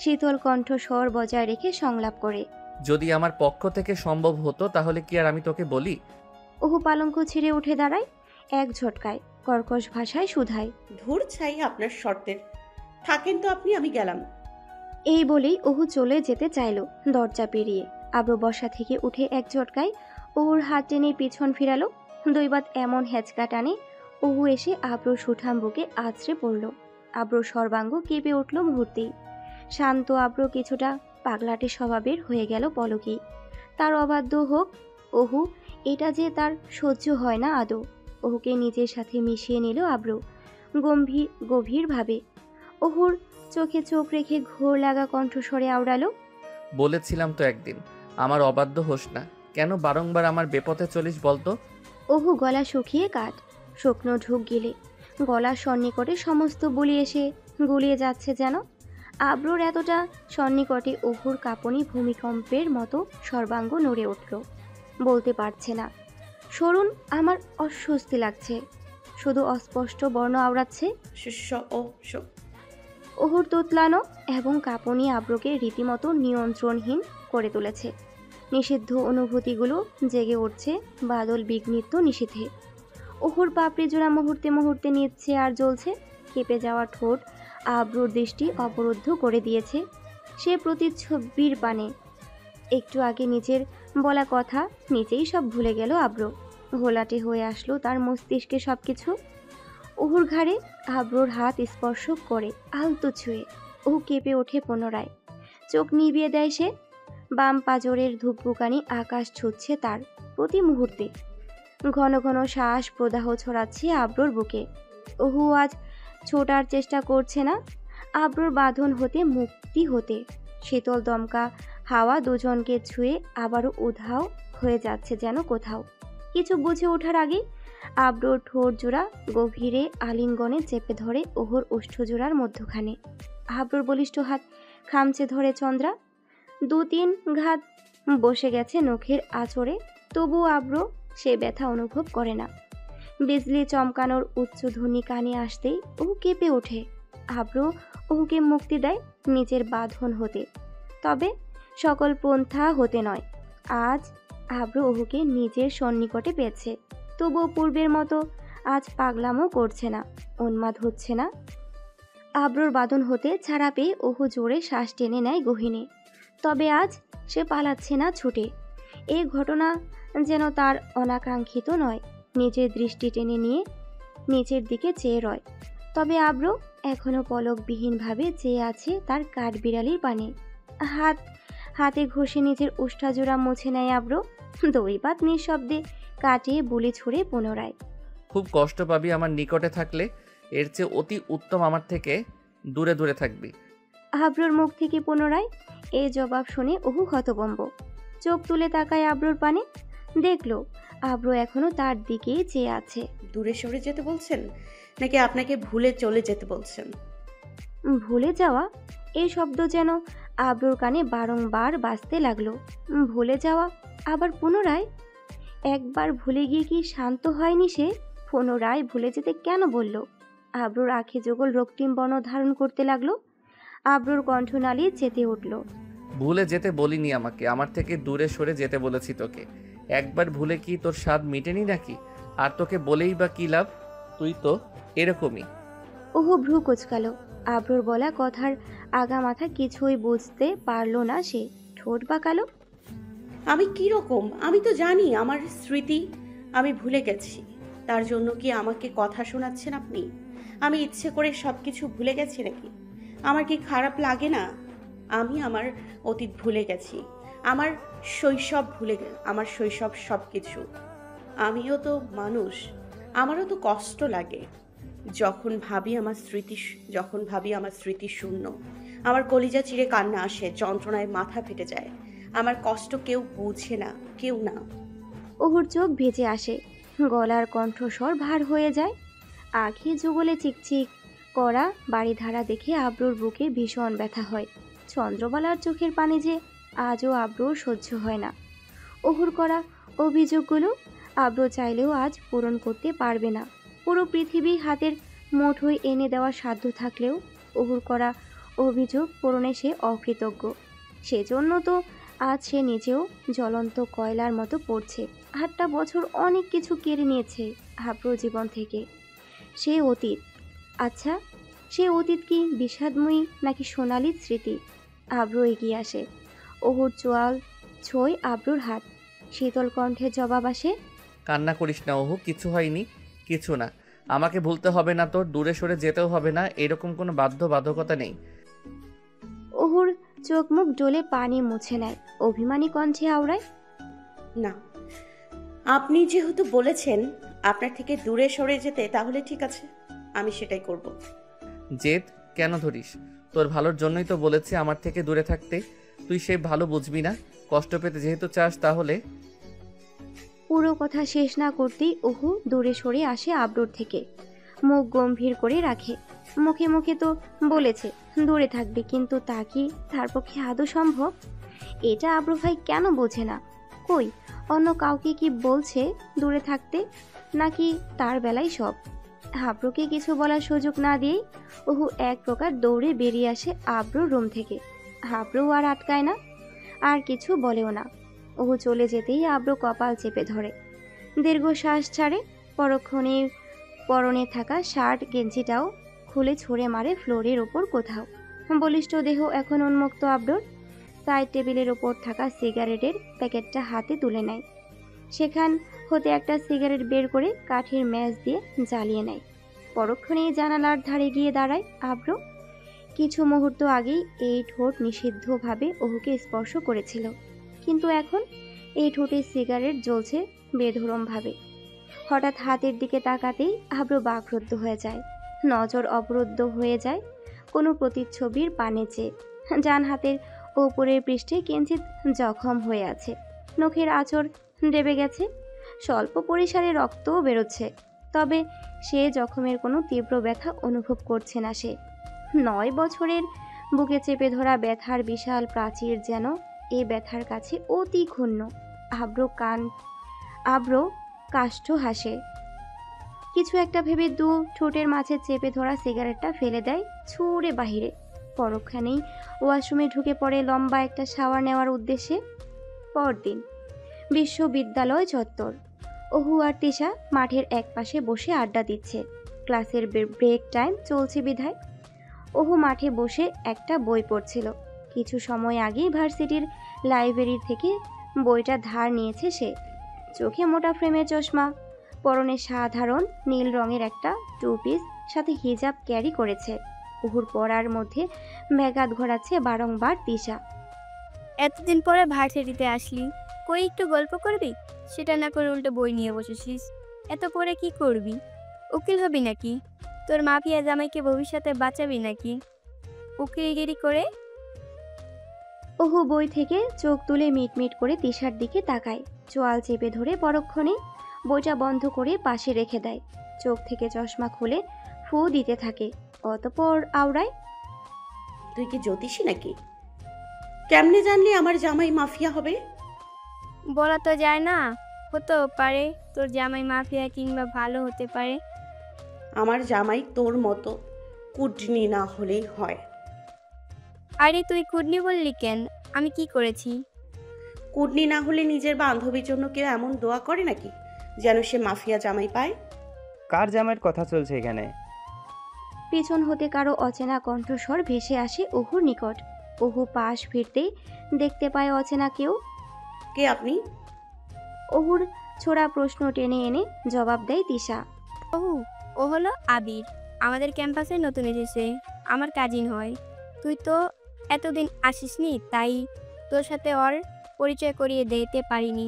শীতল কণ্ঠস্বর বজায় রেখে সংলাপ করে। যদি আমার পক্ষ থেকে সম্ভব হতো তাহলে কি আর আমি তোকে বলি? অহু পালঙ্ক ছেড়ে উঠে দাঁড়ায়, এক ঝটকায় কর্কশ ভাষায় শুধায়। ধুর চাই আপনার শর্তের। থাকেন তো আপনি, আমি গেলাম। এই বলেই অহু চলে যেতে চাইল দরজা পেরিয়ে। আব্র বসা থেকে উঠে এক ঝটকায় অহুর হাত টেনে পিছন ফিরালো। দৈবাত এমন হেঁচকা টানে অহু এসে আব্রর সুঠাম বুকে আছড়ে পড়ল। আব্র সর্বাঙ্গ কেঁপে উঠল মুহূর্তেই। শান্ত আব্র কিছুটা পাগলাটে স্বভাবের হয়ে গেল পলকেই। তার অবাধ্য হোক অহু, এটা যে তার সহ্য হয় না আদৌ। অহুকে নিজের সাথে মিশিয়ে নিল আব্র গভীরভাবে। অহুর চোখে চোখ রেখে ঘোর লাগা কণ্ঠস্বরে আওড়ালো। বলেছিলাম তো একদিন, আমার অবাধ্য হোস না। কেন বারংবার আমার বেপথে চলিস বলতো? অহু গলা শুকিয়ে কাঠ, শুকনো ঢুক গিলে গলার সন্নিকটে সমস্ত বুলি এসে গুলিয়ে যাচ্ছে যেন। আব্রোর এতটা সন্নিকটে অহুর কাঁপনি ভূমিকম্পের মতো সর্বাঙ্গ নড়ে উঠল। বলতে পারছে না, সরুন, আমার অস্বস্তি লাগছে। শুধু অস্পষ্ট বর্ণ আওড়াচ্ছে। অহুর তোতলানো এবং কাঁপনি আব্রকে রীতিমতো নিয়ন্ত্রণহীন করে তুলেছে। নিষিদ্ধ অনুভূতিগুলো জেগে উঠছে বাদল বিঘ্নিত নিষেধে। অহুর পাপড়ি জোড়া মুহূর্তে মুহূর্তে নিচ্ছে আর জ্বলছে। কেঁপে যাওয়া ঠোঁট আব্রুর দৃষ্টি অবরুদ্ধ করে দিয়েছে। সে প্রতিচ্ছবির পানে একটু আগে নিজের বলা কথা নিজেই সব ভুলে গেল আব্র। ঘোলাটে হয়ে আসলো তার মস্তিষ্কে সবকিছু। অহুর ঘাড়ে আব্রোর হাত স্পর্শ করে আলতো ছুঁয়ে অহু কেঁপে ওঠে পুনরায়। চোখ নিভিয়ে দেয় সে। বাম পাজরের ধূপবুকানি আকাশ ছুঁচ্ছে তার প্রতি মুহূর্তে। ঘন ঘন শ্বাস প্রদাহ ছড়াচ্ছে আব্রোর বুকে। অহু আজ ছোটার চেষ্টা করছে না আব্রোর বাঁধন হতে মুক্তি হতে। শীতল দমকা হাওয়া দুজনকে ছুঁয়ে আবারও উধাও হয়ে যাচ্ছে যেন কোথাও। কিছু বুঝে ওঠার আগে আব্রোর ঠোঁট জোড়া গভীরে আলিঙ্গনে চেপে ধরে ওহর ওষ্ঠজোড়ার মধ্যখানে। আব্রোর বলিষ্ঠ হাত খামচে ধরে চন্দ্রা। 2-3 ঘাত বসে গেছে নখের আঁচড়ে, তবুও আব্রো সে ব্যথা অনুভব করে না। বিজলি চমকানোর উচ্চ ধ্বনি কানে আসতেই ওহু কেঁপে ওঠে। আব্রো ওহুকে মুক্তি দেয় নিজের বাঁধন হতে, তবে সকল পন্থা হতে নয়। আজ আব্রো ওহুকে নিজের সন্নিকটে পেয়েছে, তবুও পূর্বের মতো আজ পাগলামও করছে না, উন্মাদ হচ্ছে না। আব্রোর বাঁধন হতে ছাড়া পেয়ে ওহু জোরে শ্বাস টেনে নেয় গহীনে। তবে আজ সে পালাচ্ছে না ছুটে। এই ঘটনা যেন তার অনাকাঙ্ক্ষিত নয়। নিজের দৃষ্টি টেনে নিয়ে নিচের দিকে চেয়ে রয়। তবে আব্রো এখনো পলকবিহীনভাবে চেয়ে আছে তার কাঠবিড়ালির পানে। হাতে ঘষে নিজের ওষ্ঠাজোড়া মুছে নেয় আব্রো। দৈবাত নিঃশব্দে কাটিয়ে বুলি ছুঁড়ে পুনরায়। খুব কষ্ট পাবি আমার নিকটে থাকলে, এর চেয়ে অতি উত্তম আমার থেকে দূরে দূরে থাকবি। আব্রোর মুখ থেকে পুনরায় এই জবাব শুনে ওহু হতভম্ব। চোখ তুলে তাকায় আব্রোর পানে, দেখলো আব্রো এখনো তার দিকেই চেয়ে আছে। দূরে সরে যেতে বলছেন নাকি আপনাকে ভুলে চলে যেতে বলছেন? ভুলে যাওয়া, এই শব্দ যেন আব্রোর কানে বারংবার বাজতে লাগলো। ভুলে যাওয়া, আবার পুনরায়। একবার ভুলে গিয়ে কি শান্ত হয়নি সে? পুনরায় ভুলে যেতে কেন বলল? আব্রোর আঁখে যুগল রক্তিম বর্ণ ধারণ করতে লাগলো। আব্রোর কণ্ঠনালী চেতে উঠল। ভুলে যেতে বলিনি আমাকে, আমার থেকে দূরে সরে যেতে বলেছি তোকে। একবার ভুলে কি তোর স্বাদ মিটেনি নাকি? আর তোকে বলেই বা কি লাভ, তুই তো এরকমই। ওহু ভ্রু কুচকালো। আব্রোর বলা কথার আগা মাথা কিছুই বুঝতে পারল না সে। ঠোঁট বাঁকালো। আমি কি রকম? আমি তো জানি আমার স্মৃতি আমি ভুলে গেছি। তার জন্য কি আমাকে কথা শোনাচ্ছেন আপনি? আমি ইচ্ছে করে সব কিছু ভুলে গেছি নাকি? আমার কি খারাপ লাগে না? আমি আমার অতীত ভুলে গেছি, আমার আমার শৈশব সব কিছু। আমিও তো মানুষ, আমারও তো কষ্ট লাগে যখন ভাবি আমার স্মৃতি শূন্য। আমার কলিজা চিরে কান্না আসে, যন্ত্রণায় মাথা ফেটে যায়। আমার কষ্ট কেউ বুঝে না, কেউ না। ওহুর চোখ ভেজে আসে। গলার কণ্ঠস্বর ভার হয়ে যায়। আখি যুগলে চিকচিক করা বাড়িধারা দেখে আব্রুর বুকে ভীষণ ব্যথা হয়। চন্দ্রবালার চোখের পানি যে আজও আব্রুর সহ্য হয় না। অহুর করা অভিযোগগুলো আব্রু চাইলেও আজ পূরণ করতে পারবে না। পুরো পৃথিবী হাতের মুঠোয় এনে দেওয়ার সাধ্য থাকলেও অহুর করা অভিযোগ পূরণে সে অকৃতজ্ঞ। সেজন্য তো আজ সে নিজেও জ্বলন্ত কয়লার মতো পড়ছে। 8টা বছর অনেক কিছু কেড়ে নিয়েছে আব্রুর জীবন থেকে। সে অতীত। আচ্ছা, সে অতীত কি বিষাদময়ী নাকি সোনালি স্মৃতি? আব্রু এগিয়ে আসে। অহুর চোয়াল ছোঁয় আব্রুর হাত। শীতল কণ্ঠে জবাব আসে, কান্না করিস না ওহু, কিছু হয়নি, কিছু না। আমাকে ভুলতে হবে না, তোর দূরে সরে যেতেও হবে না, এরকম কোনো বাধ্যবাধকতা নেই। অহুর চোখ মুখ ডলে পানি মুছে নেয়। অভিমানী কণ্ঠে আওড়ায়, না, আপনি যেহেতু বলেছেন আপনার থেকে দূরে সরে যেতে, তাহলে ঠিক আছে, আমি সেটাই করব। জেদ কেন ধরিস? তোর ভালোর জন্যই তো বলেছি আমার থেকে দূরে থাকতে। তুই সে ভালো বুঝবি না, কষ্ট পেতে যেহেতু চাস তাহলে। পুরো কথা শেষ না করতেই অহু দূরে সরে আসে আব্রুর থেকে। মুখ গম্ভীর করে রাখে। মুখে মুখে তো বলেছে দূরে থাকবে, কিন্তু তা কি তার পক্ষে আদৌ সম্ভব? এটা আব্রু ভাই কেন বোঝে না? কই, অন্য কাউকে কি বলছে দূরে থাকতে, নাকি তার বেলায় সব? আব্রুকে কিছু বলার সুযোগ না দিয়েই অহু এক প্রকার দৌড়ে বেরিয়ে আসে আব্রুর রুম থেকে। আব্রু আর আটকায় না, আর কিছু বলেও না। অহু চলে যেতেই আব্রু কপাল চেপে ধরে, দীর্ঘশ্বাস ছাড়ে। পরক্ষণে পরনে থাকা শার্ট গেঞ্জিটাও খুলে ছুঁড়ে মারে ফ্লোরের ওপর কোথাও। বলিষ্ঠ দেহ এখন উন্মুক্ত আব্রুর। সাইড টেবিলের ওপর থাকা সিগারেটের প্যাকেটটা হাতে তুলে নেয়। সেখান হতে একটা সিগারেট বের করে কাঠের ম্যাচ দিয়ে জ্বালিয়ে নেয়। পরক্ষণেই জানালার ধারে গিয়ে দাঁড়ায় আব্রু। কিছু মুহূর্ত আগেই এই ঠোঁট নিষিদ্ধভাবে অহুকে স্পর্শ করেছিল, কিন্তু এখন এই ঠোঁটে সিগারেট জ্বলছে বেধরমভাবে। হঠাৎ হাতের দিকে তাকাতেই আব্রু বাকরুদ্ধ হয়ে যায়। নজর অবরুদ্ধ হয়ে যায় কোনো প্রতিচ্ছবির পানে চেয়ে। ডান হাতের ওপরের পৃষ্ঠে কিঞ্চিত জখম হয়ে আছে, নখের আঁচড় দেবে গেছে, স্বল্প পরিসরে রক্তও বেরোচ্ছে। তবে সে জখমের কোনো তীব্র ব্যথা অনুভব করছে না সে। 9 বছরের বুকে চেপে ধরা ব্যথার বিশাল প্রাচীর যেন এ ব্যথার কাছে অতি ক্ষুণ্ণ। আব্রু কাষ্ঠ হাসে। কিছু একটা ভেবে দু ঠোঁটের মাঝে চেপে ধরা সিগারেটটা ফেলে দেয় ছুঁড়ে বাহিরে। পরক্ষণেই ওয়াশরুমে ঢুকে পড়ে লম্বা একটা শাওয়ার নেওয়ার উদ্দেশ্যে। পরদিন বিশ্ববিদ্যালয় চত্বর। অহু আর তিশা মাঠের একপাশে বসে আড্ডা দিচ্ছে। ক্লাসের ব্রেক টাইম চলছে বিধায় অহু মাঠে বসে একটা বই পড়ছিল। কিছু সময় আগেই ভার্সিটির লাইব্রেরি থেকে বইটা ধার নিয়েছে সে। চোখে মোটা ফ্রেমের চশমা, পরনে সাধারণ নীল রঙের একটা টু পিস, সাথে হিজাব ক্যারি করেছে। অহুর পড়ার মধ্যে ব্যাঘাত ঘোরাচ্ছে বারংবার তিশা। এতদিন পরে ভার্সিটিতে আসলি, কই একটু গল্প করবি? সেটা না করে উল্টো বই নিয়ে বসেছিস। এত পরে কি করবি? উকিল হবি নাকি? তোর মাফিয়া জামাইকে ভবিষ্যতে বাঁচাবি নাকি উকিলগিরি করে? অহু বই থেকে চোখ তুলে মিটমিট করে তিশার দিকে তাকায়। চোয়াল চেপে ধরে পরক্ষণে বইটা বন্ধ করে পাশে রেখে দেয়। চোখ থেকে চশমা খুলে ফু দিতে থাকে। অতঃপর আওড়ায়, তুই কি জ্যোতিষী নাকি? কেমনে জানলি আমার জামাই মাফিয়া হবে? বলা তো যায় না, হতেও পারে তোর জামাই মাফিয়া কিংবা ভালো হতে পারে। আমার জামাই তোর মতো কুটনি না হলেই হয়। আরে তুই কুডনি বললি কেন? আমি কি করেছি? কুটনি না হলে নিজের বান্ধবীর জন্য কেউ এমন দোয়া করে নাকি যেন সে মাফিয়া জামাই পায়? কার জামাইয়ের কথা চলছে এখানে? পেছন হতে কারো অচেনা কণ্ঠস্বর ভেসে আসে অহুর নিকট। অহু পাশ ফিরতেই দেখতে পায় অচেনা কেউ। কে আপনি? অহুর ছোড়া প্রশ্ন টেনে এনে জবাব দেয় তিশা। ও হলো আবির, আমাদের ক্যাম্পাসে নতুন এসেছে, আমার কাজিন হয়। তুই তো এতদিন আসিসনি, তাই তোর সাথে ওর পরিচয় করিয়ে দিতে পারিনি।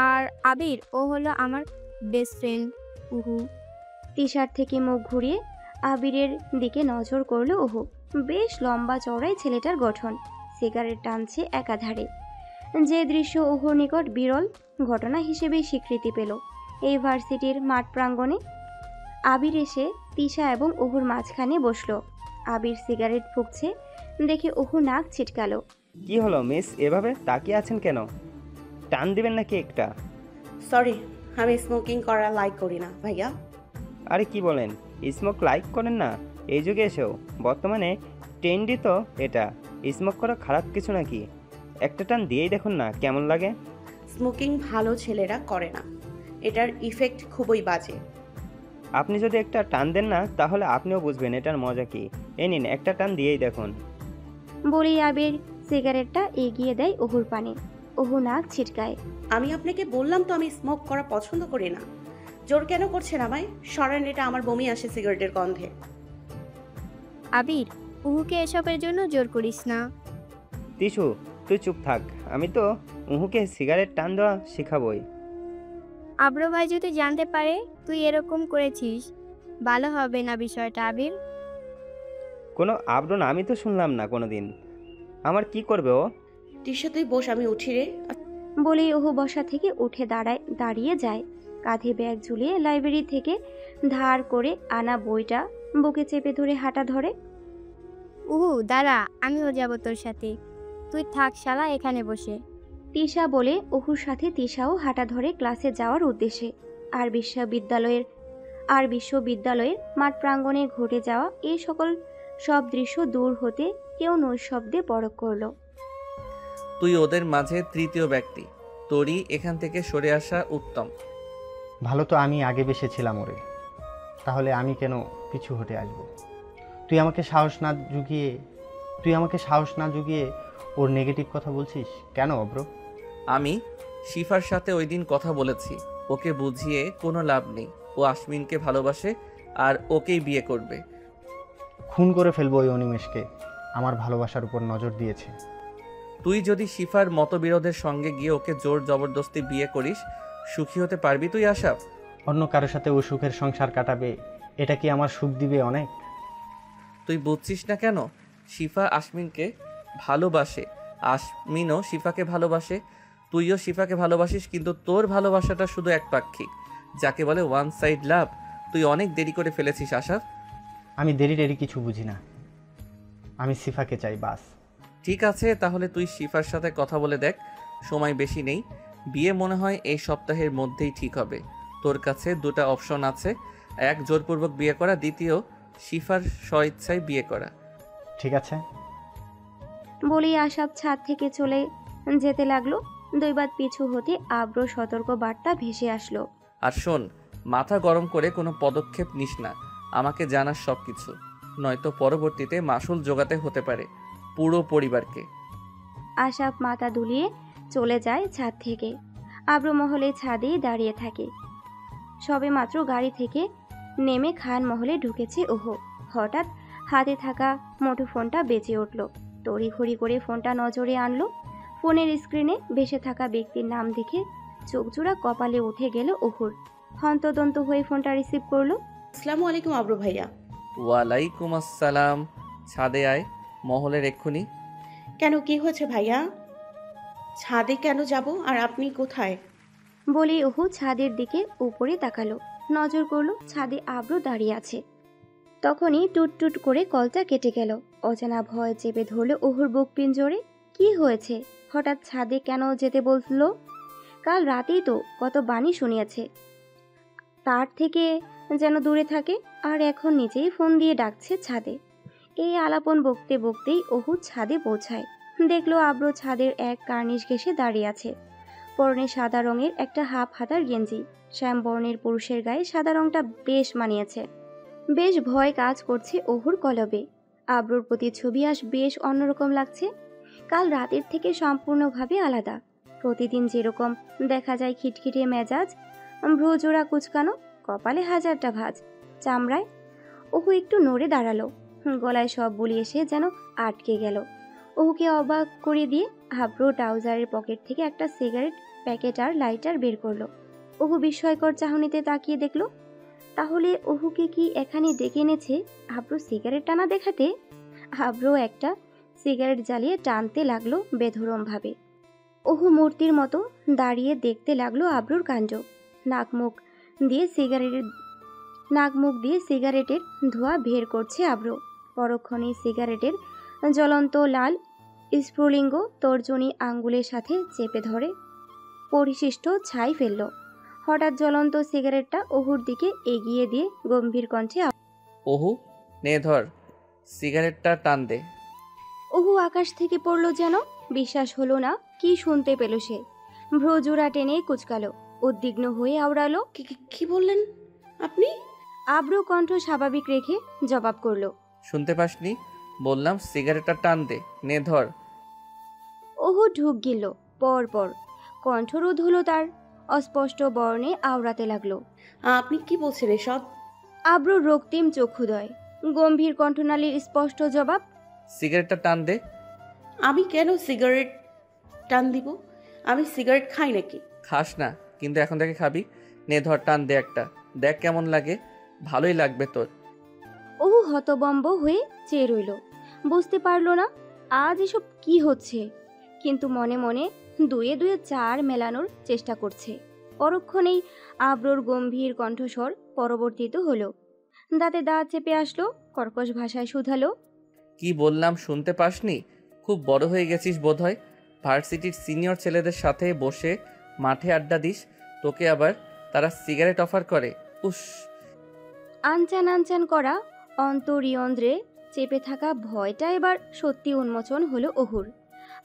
আর আবির, ও হলো আমার বেস্ট ফ্রেন্ড উহু। তিশার থেকে মুখ ঘুরিয়ে আবিরের দিকে নজর করল অহু। বেশ লম্বা চওড়াই ছেলেটার গঠন, সিগারেট টানছে একাধারে। যে দৃশ্য অহুর নিকট বিরল ঘটনা হিসেবে স্বীকৃতি পেল। এই ভার্সিটির মাঠ প্রাঙ্গণে। আবির এসে তিশা এবং অহুর মাঝখানে বসলো। আবির সিগারেট ফুঁকছে দেখে অহু নাক ছিটকালো। কি হলো মিস, এভাবে তাকিয়ে আছেন কেন? টান দিবেন নাকি একটা? সরি, আমি স্মোকিং করা লাইক করি না ভাইয়া। আরে কি বলেন, স্মোক লাইক করেন না? এই যুগে এসেও বর্তমানে ট্রেন্ডই তো এটা। স্মোক করা খারাপ কিছু নাকি? একটা টান দিয়েই দেখুন না কেমন লাগে। স্মোকিং ভালো ছেলেরা করে না, এটার ইফেক্ট খুবই বাজে। আপনি যদি একটা টান দেন না তাহলে আপনিও বুঝবেন এটার মজা কি। এই নিন একটা টান দিয়েই দেখুন। বলেই আবির সিগারেটটা এগিয়ে দেয় অহুর পানে। অহু নাক ছিটকায়। আমি আপনাকে বললাম তো আমি স্মোক করা পছন্দ করি না। জোর কেন করছেন আমায়? সরেন, এটা আমার বমি আসে সিগারেটের গন্ধে। আবির, উহুকে এসবের জন্য জোর করিস না। তিশু তুই চুপ থাক, আমি তো উহুকে সিগারেট টান দেওয়া শেখাবই। আব্র ভাই যদি জানতে পারে তুই এরকম করেছিস, ভালো হবে না বিষয়টা আবির। কোনো আবরণ আমি তো শুনলাম না কোনো দিন। আমার কি করবে ও? টিসা তুই বস, আমি উঠি রে। বলেই অহু বসা থেকে উঠে দাঁড়িয়ে যায়। কাঁধে ব্যাগ ঝুলিয়ে লাইব্রেরি থেকে ধার করে আনা বইটা বুকে চেপে ধরে হাঁটা ধরে। উহু দাঁড়া, আমিও যাব তোর সাথে। তুই থাক শালা এখানে বসে। তিশা বলে অহুর সাথে তিশাও হাঁটা ধরে ক্লাসে যাওয়ার উদ্দেশ্যে। আর বিশ্ববিদ্যালয়ের মাঠ প্রাঙ্গণে ঘটে যাওয়া এই সব দৃশ্য দূর হতে কেউ নৈশব্দে পরখ করল। তুই ওদের মাঝে তৃতীয় ব্যক্তি, তোরই এখান থেকে সরে আসা উত্তম। ভালো তো আমি আগে বেসেছিলাম ওরে, তাহলে আমি কেন পিছু হটে আসবো? তুই আমাকে সাহস না জুগিয়ে ওর নেগেটিভ কথা বলছিস কেন অব্র? আমি শিফার সাথে ওই দিন কথা বলেছি, ওকে বুঝিয়ে কোনো লাভ নেই। ও আশমিনকে ভালোবাসে আর ওকেই বিয়ে করবে। খুন করে ফেলবো ওই অনিমেষকে, আমার ভালোবাসার উপর নজর দিয়েছে। তুই যদি শিফার মতবিরোধের সঙ্গে গিয়ে ওকে জোর জবরদস্তি বিয়ে করিস, সুখী হতে পারবি তুই আশাফ? অন্য কারোর সাথে ও সুখের সংসার কাটাবে, এটা কি আমার সুখ দিবে অনেক? তুই বুঝছিস না কেন? শিফা আশমিনকে ভালোবাসে, আশমিনও শিফাকে ভালোবাসে, তুইও শিফাকে ভালোবাসিস, কিন্তু তোর ভালোবাসাটা শুধু একপাক্ষিক, যাকে বলে ওয়ান সাইড লাভ। তুই অনেক দেরি করে ফেলেছিস আশাফ। আমি দেরি কিছু বুঝি না, আমি সিফাকে চাই বাস। ঠিক আছে, তাহলে তুই শিফার সাথে কথা বলে দেখ, সময় বেশি নেই। বিয়ে মনে হয় এই সপ্তাহের মধ্যেই ঠিক হবে। তোর কাছে দুটো অপশন আছে, এক জোরপূর্বক বিয়ে করা, দ্বিতীয় শিফার স্বইচ্ছায় বিয়ে করা। ঠিক আছে বলেই আশাব ছাদ থেকে চলে যেতে লাগলো। দৈবাত পিছু হতে আব্র সতর্ক বার্তা ভেসে আসলো। আর শোন, মাথা গরম করে কোনো পদক্ষেপ নিস না, আমাকে জানাস সব কিছু, নয়তো পরবর্তীতে মাসুল জোগাতে হতে পারে পুরো পরিবারকে। আশাব মাথা দুলিয়ে চলে যায় ছাদ থেকে। আব্র মহলে ছাদেই দাঁড়িয়ে থাকে। সবে মাত্র গাড়ি থেকে নেমে খান মহলে ঢুকেছে ওহো। হঠাৎ হাতে থাকা মুঠোফোনটা বেজে উঠল। তড়িঘড়ি করে ফোনটা নজরে আনলো। ফোনের স্ক্রিনে ভেসে থাকা ব্যক্তির নাম দেখে চোখজোড়া কপালে উঠে গেল ওহুর। হন্তদন্ত হয়ে ফোনটা রিসিভ করলো। আসসালামু আলাইকুম আব্রু ভাইয়া। ওয়ালাইকুম আসসালাম। ছাদে আয়, মহলের এক্ষুনি। কেন, কি হয়েছে ভাইয়া? ছাদে কেন যাব, আর আপনি কোথায়? বলে ওহু ছাদের দিকে উপরে তাকালো। নজর করলো ছাদে আব্র দাঁড়িয়ে আছে। তখনই টুট করে কলটা কেটে গেল। অজানা ভয় চেপে ধরলো ওহুর বুক পিঞ্জরে। কি হয়েছে? হঠাৎ ছাদে কেন যেতে বললো? কাল রাতেই তো কত বাণী শুনিয়েছে, তার থেকে যেন দূরে থাকে, আর এখন নিজেই ফোন দিয়ে ডাকছে ছাদে। এই আলাপন বকতে বকতেই ওহু ছাদে পৌঁছায়। দেখলো আব্র ছাদের এক কার্নিশ ঘেঁষে দাঁড়িয়ে আছে। পরনে সাদা রঙের একটা হাফ হাতার গেঞ্জি। শ্যাম বর্ণের পুরুষের গায়ে সাদা রংটা বেশ মানিয়েছে। বেশ ভয় কাজ করছে ওহুর কলবে। আব্রুর প্রতিচ্ছবি আজ বেশ অন্যরকম লাগছে। কাল রাতের থেকে সম্পূর্ণভাবে আলাদা। প্রতিদিন যেরকম দেখা যায় খিটখিটে মেজাজ, ভ্রুজোড়া কুচকানো, কপালে হাজারটা ভাঁজ, চামড়ায়। ওহু একটু নড়ে দাঁড়ালো। গলায় সব বলি এসে যেন আটকে গেল। ওহুকে অবাক করে দিয়ে আব্রু ট্রাউজারের পকেট থেকে একটা সিগারেট প্যাকেট আর লাইটার বের করলো। ওহু বিস্ময়কর চাহনিতে তাকিয়ে দেখলো। তাহলে ওহুকে কি এখানে ডেকে এনেছে আব্রু সিগারেট টানা দেখাতে? আব্রু একটা সিগারেট জ্বালিয়ে টানতে লাগলো বেধরমভাবে। ওহু মূর্তির মতো দাঁড়িয়ে দেখতে লাগলো আব্রুর কাণ্ড। নাক মুখ দিয়ে সিগারেটের নাক মুখ দিয়ে সিগারেটের ধোঁয়া বের করছে আব্র। পরক্ষণেই সিগারেটের জ্বলন্ত লাল স্ফুলিঙ্গ তর্জনী আঙ্গুলের সাথে চেপে ধরে পরিশিষ্ট ছাই ফেলল। হঠাৎ জ্বলন্ত সিগারেটটা অহুর দিকে এগিয়ে দিয়ে গম্ভীর কণ্ঠে ওহু, নে ধর, সিগারেটটা টান দে। অহু আকাশ থেকে পড়ল যেন। বিশ্বাস হলো না কি শুনতে পেল সে। ভ্রজোড়া টেনে কুচকালো, উদ্বিগ্ন হয়ে আওড়ালো। কি বললেন আপনি? আব্র কণ্ঠ স্বাভাবিক রেখে জবাব করল। শুনতে পাসনি? বললাম সিগারেটটা টান দে, নে ধর। অহু ঢুক গিলল। পরপর কণ্ঠরোধ হলো তার। অস্পষ্ট বর্ণে আওড়াতে লাগলো। আপনি কি বলছেন এসব? আব্র রক্তিম চক্ষুদয়, গম্ভীর কণ্ঠনালীর স্পষ্ট জবাব। সিগারেটটা টান দে। আমি কেন সিগারেট টান দিব? আমি সিগারেট খাই নাকি? খাস না, কিন্তু এখন থেকে খাবি। নে ধর, টান দে একটা, দেখ কেমন লাগে। ভালোই লাগবে তোর। অহু হতবম্ব হয়ে চেয়ে রইল। বুঝতে পারল না আজ এসব কি হচ্ছে, কিন্তু মনে মনে দুয়ে দুয়ে চার মেলানোর চেষ্টা করছে। পরক্ষণেই আব্রর গম্ভীর কণ্ঠস্বর পরিবর্তিত হলো। দাঁতে দাঁত চেপে আসলো, কর্কশ ভাষায় শুধালো। কি বললাম শুনতে পাসনি? খুব বড় হয়ে গেছিস বোধহয়। ভার্সিটির সিনিয়র ছেলেদের সাথে বসে মাঠে আড্ডা দিস, তোকে আবার তারা সিগারেট অফার করে। উস! আনচান আনচান করা অন্তরিয়ন্দ্রে চেপে থাকা ভয়টা এবার সত্যি উন্মোচন হলো অহুর।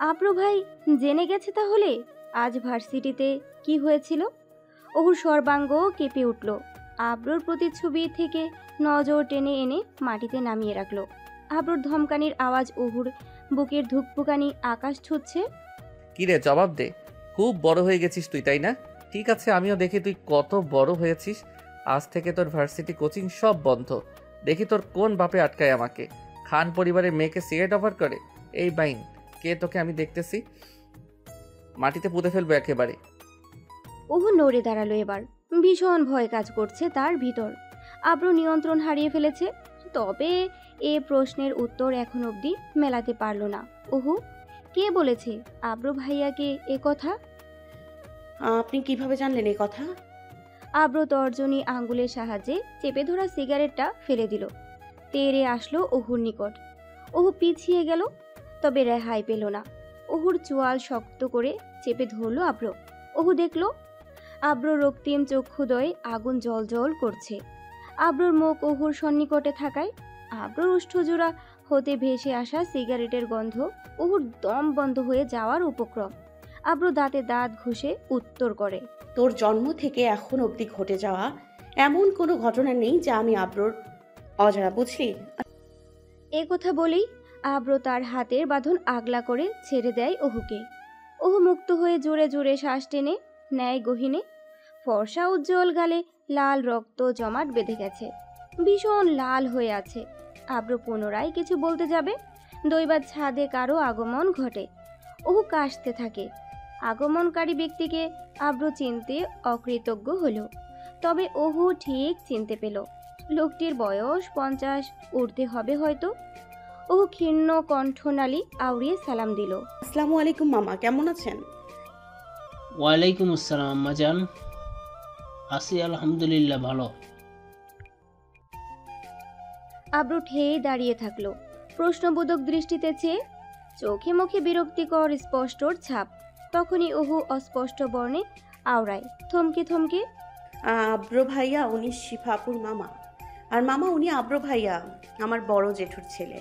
আব্র ভাই জেনে গেছে তাহলে আজ ভার্সিটিতে কি হয়েছিল? অহুর সর্বাঙ্গ কেঁপে উঠল। আব্রর প্রতিচ্ছবি থেকে নজর টেনে এনে মাটিতে নামিয়ে রাখল। আব্রর ধমকানির আওয়াজ অহুর বুকের ধুকপুকানি আকাশ ছুঁচ্ছে। কিরে, জবাব দে। খুব বড় হয়ে গেছিস তুই, তাই না? ঠিক আছে, আমিও দেখি তুই কত বড় হয়েছিস। আজ থেকে তোর ভার্সিটি কোচিং সব বন্ধ। দেখি তোর কোন বাপে আটকায় আমাকে। খান পরিবারের মেয়েকে সিগারেট অফার করে? এই বাইন, কে তোকে আমি দেখতেছি। মাটিতে পুঁতে ফেলবো একেবারে। অহু নড়ে দাঁড়ালো এবার। ভীষণ ভয় কাজ করছে তার ভিতর। আব্র নিয়ন্ত্রণ হারিয়ে ফেলেছে। তবে এ প্রশ্নের উত্তর এখন অবধি মেলাতে পারল না। অহু, কে বলেছে আব্র ভাইয়াকে এ কথা? আপনি কিভাবে জানলেন এই কথা? আব্র তর্জনী আঙ্গুলের সাহায্যে চেপে ধরা সিগারেটটা ফেলে দিল। তেড়ে আসলো অহুর নিকট। অহু পিছিয়ে গেল, তবে রেহাই পেল না। অহুর চোয়াল শক্ত করে চেপে ধরল আব্র। অহু দেখল আব্র রক্তিম চক্ষুদয়ে আগুন জল করছে। আব্রর মুখ অহুর সন্নিকটে থাকায় আব্রর ওষ্ঠজোড়া হতে ভেসে আসা সিগারেটের গন্ধ অহুর দম বন্ধ হয়ে যাওয়ার উপক্রম। আব্র দাঁতে দাঁত ঘষে উত্তর করে। তোর জন্ম থেকে এখন অবধি ঘটে যাওয়া এমন কোনো ঘটনা নেই যা আমি আব্রর অজানা, বুঝলি? এ কথা বলেই আব্র তার হাতের বাঁধন আগলা করে ছেড়ে দেয় অহুকে। অহু মুক্ত হয়ে জোরে জোরে শ্বাস টেনে নেয় গহীনে। ফর্সা উজ্জ্বল গালে লাল রক্ত জমাট বেঁধে গেছে, ভীষণ লাল হয়ে আছে। আব্র পুনরায় কিছু বলতে যাবে, দৈবাত ছাদে কারো আগমন ঘটে। অহু কাশতে থাকে। আগমনকারী ব্যক্তিকে আব্র চিনতে অকৃতজ্ঞ হলো। তবে অহু ঠিক চিনতে পেল। লোকটির বয়স 50 উঠতে হবে হয়তো। অহু ক্ষীণ কণ্ঠনালী আউড়িয়ে সালাম দিল। আসসালামু আলাইকুম মামা, কেমন আছেন? ওয়ালাইকুম আসসালাম আম্মাজান, আছি আলহামদুলিল্লাহ ভালো। আব্রু ঠেয়ে দাঁড়িয়ে থাকলো, প্রশ্নবোধক দৃষ্টিতে চেয়ে। চোখে মুখে বিরক্তিকর স্পষ্টর ছাপ। তখনই অহু অস্পষ্ট বর্ণে আওড়ায়, থমকে থমকে। আব্র ভাইয়া উনি শিফাপুর মামা, আর মামা উনি আব্র ভাইয়া, আমার বড় জেঠুর ছেলে।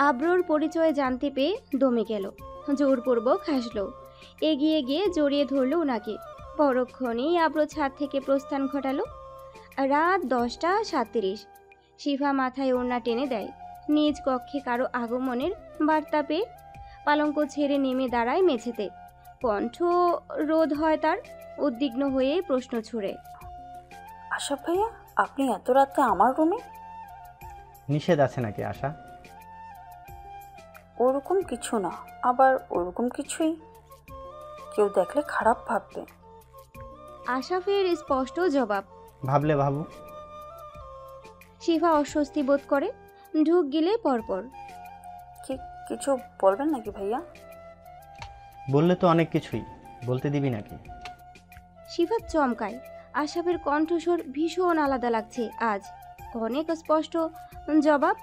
আব্রর পরিচয় জানতে পেয়ে দমে গেল, জোরপূর্বক হাসলো। এগিয়ে গিয়ে জড়িয়ে ধরলো ওনাকে। পরক্ষণেই আব্র ছাদ থেকে প্রস্থান ঘটালো। রাত 10:37। শিফা মাথায় ওড়না টেনে দেয়। নিজ কক্ষে কারো আগমনের বার্তা পেয়ে পালঙ্ক ছেড়ে নেমে দাঁড়ায় মেঝেতে। কণ্ঠ রোধ হয় তার, উদ্বিগ্ন হয়ে প্রশ্ন ছুড়ে। আশাফ ভাইয়া, আপনি এত রাতে আমার রুমে? নিষেধ আছে নাকি আশা? ওরকম কিছু না, আবার ওরকম কিছুই। কেউ দেখলে খারাপ ভাববে। আশাফের স্পষ্ট জবাব। ভাবলে ভাবু। শিফা অস্বস্তি বোধ করে, ঢুক গিলে পরপর। কিছু বলবেন নাকি ভাইয়া? বললে তো অনেক কিছুই, বলতে দিবি নাকি? শিফা চমকায়। আশাফের কণ্ঠস্বর ভীষণ আলাদা লাগছে আজ। অনেক স্পষ্ট জবাব।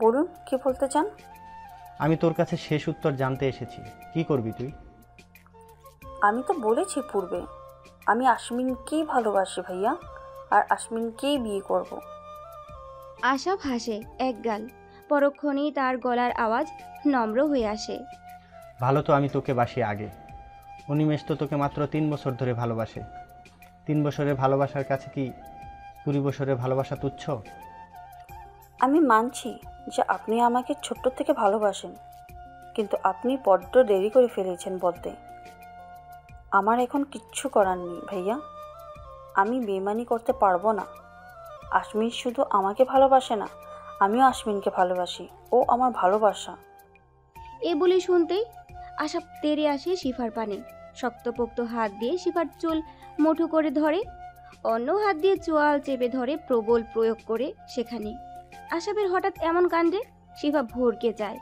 বলুন, কি বলতে চান? আমি তোর কাছে শেষ উত্তর জানতে এসেছি, কি করবি তুই? আমি তো বলেছি পূর্বে, আমি আশমিনকেই ভালোবাসি ভাইয়া, আর আশমিনকেই বিয়ে করব। আশাফ হাসে একগাল, পরক্ষণেই তার গলার আওয়াজ নম্র হয়ে আসে। ভালো তো আমি তোকে বাসি আগে। অনিমেষ তো তোকে মাত্র 3 বছর ধরে ভালোবাসে। 3 বছরের ভালোবাসার কাছে কি 20 বছরের ভালোবাসা তুচ্ছ? আমি মানছি যে আপনি আমাকে ছোট্ট থেকে ভালোবাসেন, কিন্তু আপনি বড্ড দেরি করে ফেলেছেন বলতে। আমার এখন কিচ্ছু করার নেই ভাইয়া, আমি বেইমানি করতে পারবো না। আশমিন শুধু আমাকে ভালোবাসে না, আমিও আশমিনকে ভালোবাসি, ও আমার ভালোবাসা। এ বলে শুনতেই আশাফ তেড়ে আসে শিফার পানে। শক্তপোক্ত হাত দিয়ে শিফার চুল মুঠো করে ধরে, অন্য হাত দিয়ে চোয়াল চেপে ধরে প্রবল প্রয়োগ করে সেখানে। আশাফের হঠাৎ এমন কাণ্ডে শিফা ভরকে যায়,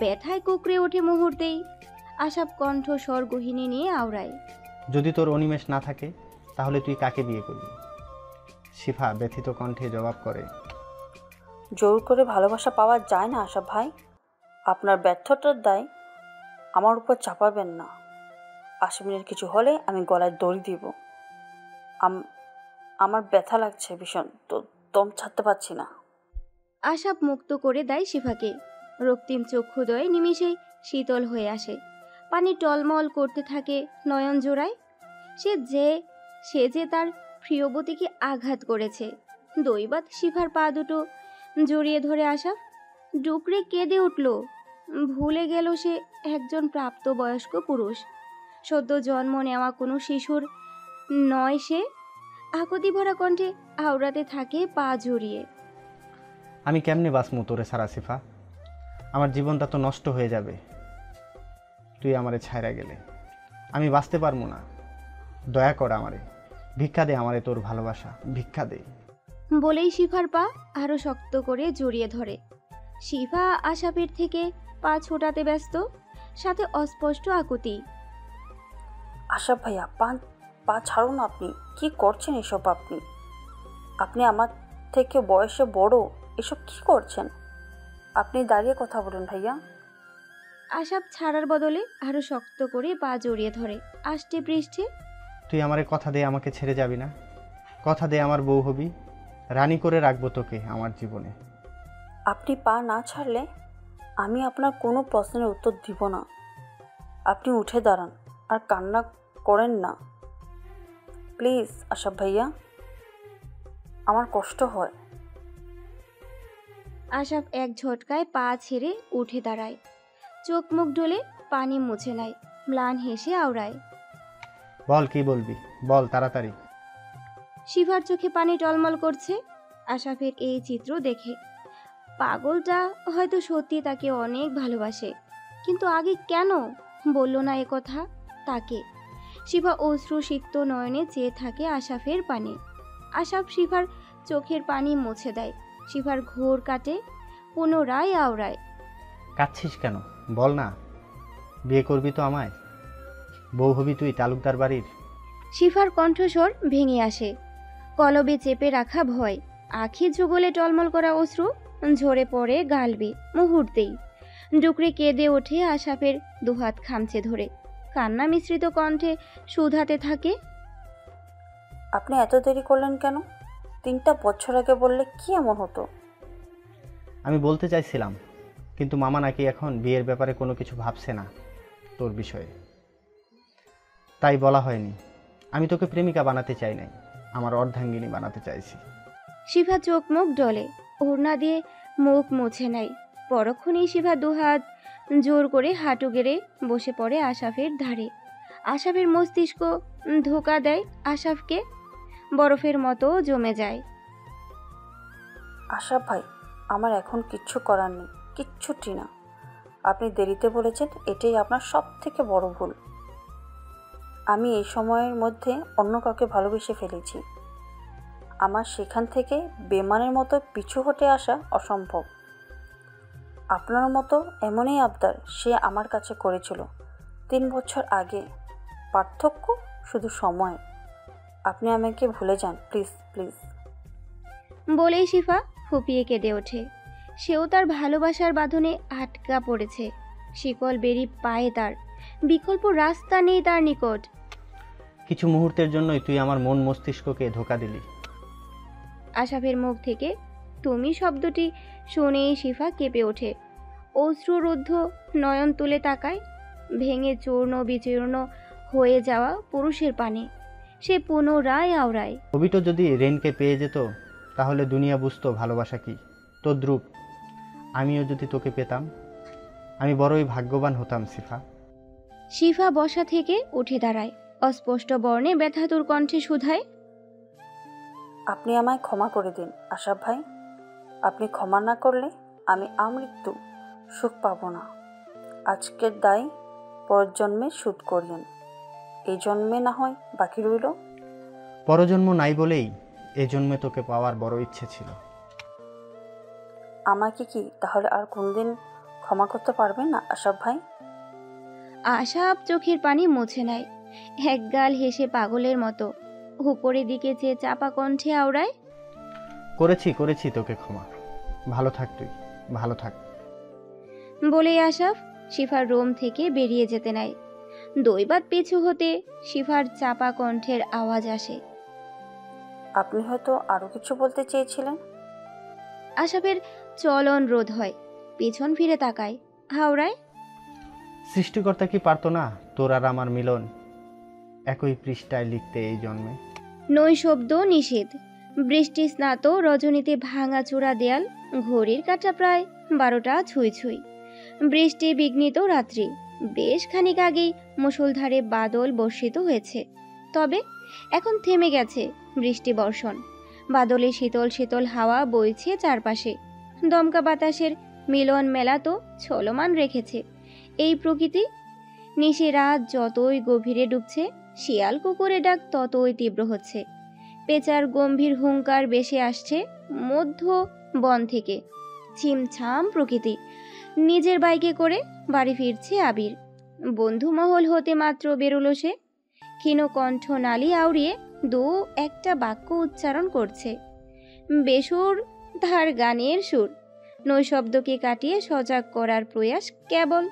ব্যথায় কুকড়ে ওঠে মুহূর্তেই। আশাফ কণ্ঠ স্বরগহিনী নিয়ে আওড়ায়। যদি তোর অনিমেষ না থাকে তাহলে তুই কাকে বিয়ে করবি? শিফা ব্যথিত কণ্ঠে জবাব করে। জোর করে ভালোবাসা পাওয়া যায় না আশাফ ভাই, আপনার ব্যর্থতার দায় আমার উপর চাপাবেন না। আশমিনের কিছু হলে আমি গলায় দড়ি দিব। আমার ব্যথা লাগছে ভীষণ, তো দম ছাড়তে পারছি না। আশাফ মুক্ত করে দেয় শিফাকে। রক্তিম চক্ষুদয় নিমিষেই শীতল হয়ে আসে, পানি টলমল করতে থাকে নয়ন জোড়ায়। সে যে তার প্রিয়বতীকে আঘাত করেছে। দৈবাত শিফার পা দুটো জড়িয়ে ধরে আশাফ ডুকরে কেঁদে উঠল। ভুলে গেল সে একজন প্রাপ্তবয়স্ক পুরুষ, সদ্য জন্ম নেওয়া কোনো শিশুর নয় সে। আকুতি ভরা কণ্ঠে আওড়াতে থাকে পা জড়িয়ে। আমি কেমনে বাঁচমু তোরে সারা শিফা? আমার জীবনটা তো নষ্ট হয়ে যাবে তুই আমারে ছাইরা গেলে। আমি বাঁচতে পারবো না, দয়া কর আমারে, ভিক্ষা দে আমারে তোর ভালোবাসা, ভিক্ষা দে। বলেই শিফার পা আরো শক্ত করে জড়িয়ে ধরে। শিফা আশাফের থেকে পা ছোটাতে ব্যস্ত, সাথে অস্পষ্ট আকুতি। আশাফ ভাইয়া, পা ছাড়ুন। আপনি কি করছেন এসব? আপনি আমার থেকে বয়সে বড়, এসব কি করছেন? আপনি দাঁড়িয়ে কথা বলুন ভাইয়া। আশাফ ছাড়ার বদলে আরো শক্ত করে পা জড়িয়ে ধরে আষ্টে পৃষ্ঠে। তুই আমারে কথা দে আমাকে ছেড়ে যাবি না, কথা দে আমার বউ হবি, রানী করে রাখবো তোকে আমার জীবনে। আপনি পা না ছাড়লে আমি আপনার কোনো প্রশ্নের উত্তর দিব না। আপনি উঠে দাঁড়ান আর কান্না করেন না প্লিজ আশাফ ভাইয়া, আমার কষ্ট হয়। আশাফ এক ঝটকায় পা ছেড়ে উঠে দাঁড়ায়, চোখ মুখ ঢলে পানি মুছে নেয়, ম্লান হেসে আওড়ায়। বল কি বলবি, বল তাড়াতাড়ি। শিফার চোখে পানি টলমল করছে আশাফের এই চিত্র দেখে। পাগলটা হয়তো সত্যি তাকে অনেক ভালোবাসে, কিন্তু আগে কেন বলল না এ কথা তাকে? শিফা অশ্রু সিক্ত নয়নে চেয়ে থাকে আশাফের পানে। আশাফ শিফার চোখের পানি মুছে দেয়, শিফার ঘোর কাটে, পুনরায় আওড়ায়। কাঁদছিস কেন বল না, বিয়ে করবি তো আমায়, বউ হবি তুই তালুকদার বাড়ির। শিফার কণ্ঠস্বর ভেঙে আসে, কলবে চেপে রাখা ভয়, আখি যুগলে টলমল করা অশ্রু ঝরে পড়ে গালবে মুহূর্তেই। ডুকরে কেঁদে ওঠে আশাফের দুহাত খামচে ধরে, কান্না মিশ্রিত কণ্ঠে শুধাতে থাকে। আপনি এত দেরি করলেন কেন? 3টা বছর আগে বললে কি এমন হতো? আমি বলতে চাইছিলাম, কিন্তু মামা নাকি এখন বিয়ের ব্যাপারে কোনো কিছু ভাবছে না তোর বিষয়ে, তাই বলা হয়নি। আমি তোকে প্রেমিকা বানাতে চাই নাই, আমার অর্ধাঙ্গিনী বানাতে চাইছি। শিফা চোখ মুখ ডলে, ওড়না দিয়ে মুখ মুছে নেয়। পরক্ষণেই শিফা দুহাত জোর করে হাঁটু গেড়ে বসে পড়ে আশাফের ধারে। আশাফের মস্তিষ্ক ধোঁকা দেয় আশাফকে, বরফের মতো জমে যায়। আশাফ ভাই, আমার এখন কিচ্ছু করার নেই, কিচ্ছুটি না। আপনি দেরিতে বলেছেন, এটাই আপনার সব থেকে বড় ভুল। আমি এই সময়ের মধ্যে অন্য কাউকে ভালোবেসে ফেলেছি। আমার সেখান থেকে বেমানের মতো পিছু হটে আসা অসম্ভব। আপনার মতো এমনই আবদার সে আমার কাছে করেছিল 3 বছর আগে, পার্থক্য শুধু সময়। আপনি আমাকে ভুলে যান প্লিজ প্লিজ। বলেই শিফা ফুপিয়ে কেঁদে ওঠে। সেও তার ভালোবাসার বাঁধনে আটকা পড়েছে। শিকল বেরি পায়ে তার, বিকল্প রাস্তা নেই তার নিকট। কিছু মুহূর্তের জন্যই তুই আমার মন মস্তিষ্ককে ধোঁকা দিলি। আশাফের মুখ থেকে তুমি শব্দটি শুনেই শিফা কেঁপে ওঠে। অশ্রুরুদ্ধ নয়ন তুলে তাকায় ভেঙে চূর্ণ বিচূর্ণ হয়ে যাওয়া পুরুষের পানে। সে পুনরায় আওড়ায়। কবিটো যদি রেনকে পেয়ে যেত তাহলে দুনিয়া বুঝতো ভালোবাসা কি। তদ্রূপ আমিও যদি তোকে পেতাম, আমি বড়ই ভাগ্যবান হতাম শিফা। শিফা বসা থেকে উঠে দাঁড়ায়, অস্পষ্ট বর্ণে ব্যথাতুর কণ্ঠে শুধায়, আপনি আমায় ক্ষমা করে দিন আশাফ ভাই। আপনি ক্ষমা না করলে আমি আমৃত্যু সুখ পাব না। আজকের দায় পরের জন্মে শোধ করিয়েন। এই জন্মে না হয় বাকি রইল। পরজন্ম নাই বলেই এই জন্মে তোকে পাওয়ার বড় ইচ্ছে ছিল। আমাকে কি তাহলে আর কোনদিন ক্ষমা করতে পারবেন না আশাফ ভাই? আশাপ চোখের পানি মুছে নেয়, একগাল হেসে পাগলের মতো উপরের দিকে চেয়ে চাপা কণ্ঠে আওড়ায়, করেছি তোকে ক্ষমা। ভালো থাক তুই, ভালো থাক। বলেই আশাফ শিফার রুম থেকে বেরিয়ে যেতে নেয়। দৈবাত পিছু হতে শিফার চাপা কণ্ঠের আওয়াজ আসে, আপনি হয়তো আরো কিছু বলতে চেয়েছিলেন। আশাফের চলন রোধ হয়, পিছন ফিরে তাকায়, হাওড়ায়, সৃষ্টিকর্তা কি পারতো না তোর আর আমার মিলন একই পৃষ্ঠায় লিখতে এই জন্মে? নৈশব্দ নিষেধ। বৃষ্টি স্নাত রজনীতে ভাঙাচোরা দেয়াল, ঘড়ির কাঁটা প্রায় 12টা ছুঁই ছুঁই। বৃষ্টি বিঘ্নিত রাত্রি। বেশ খানিক আগেই মুষলধারে বাদল বর্ষিত হয়েছে, তবে এখন থেমে গেছে বৃষ্টি বর্ষণ। বাদলে শীতল শীতল হাওয়া বইছে চারপাশে। দমকা বাতাসের মিলন মেলা তো চলমান রেখেছে এই প্রকৃতি। নিশে রাত যতই গভীরে ডুবছে, শিয়াল কুকুরের ডাক ততই তীব্র হচ্ছে। পেঁচার গম্ভীর হুঙ্কার বেশি আসছে মধ্য বন থেকে। ছিমছাম প্রকৃতি। নিজের বাইকে করে বাড়ি ফিরছে আবির। বন্ধু মহল হতে মাত্র বেরোলো সে। ক্ষীণ কণ্ঠ নালী আউড়িয়ে দু একটা বাক্য উচ্চারণ করছে। বেসুর তার গানের সুর। নৈশব্দকে কাটিয়ে সজাগ করার প্রয়াস কেবল।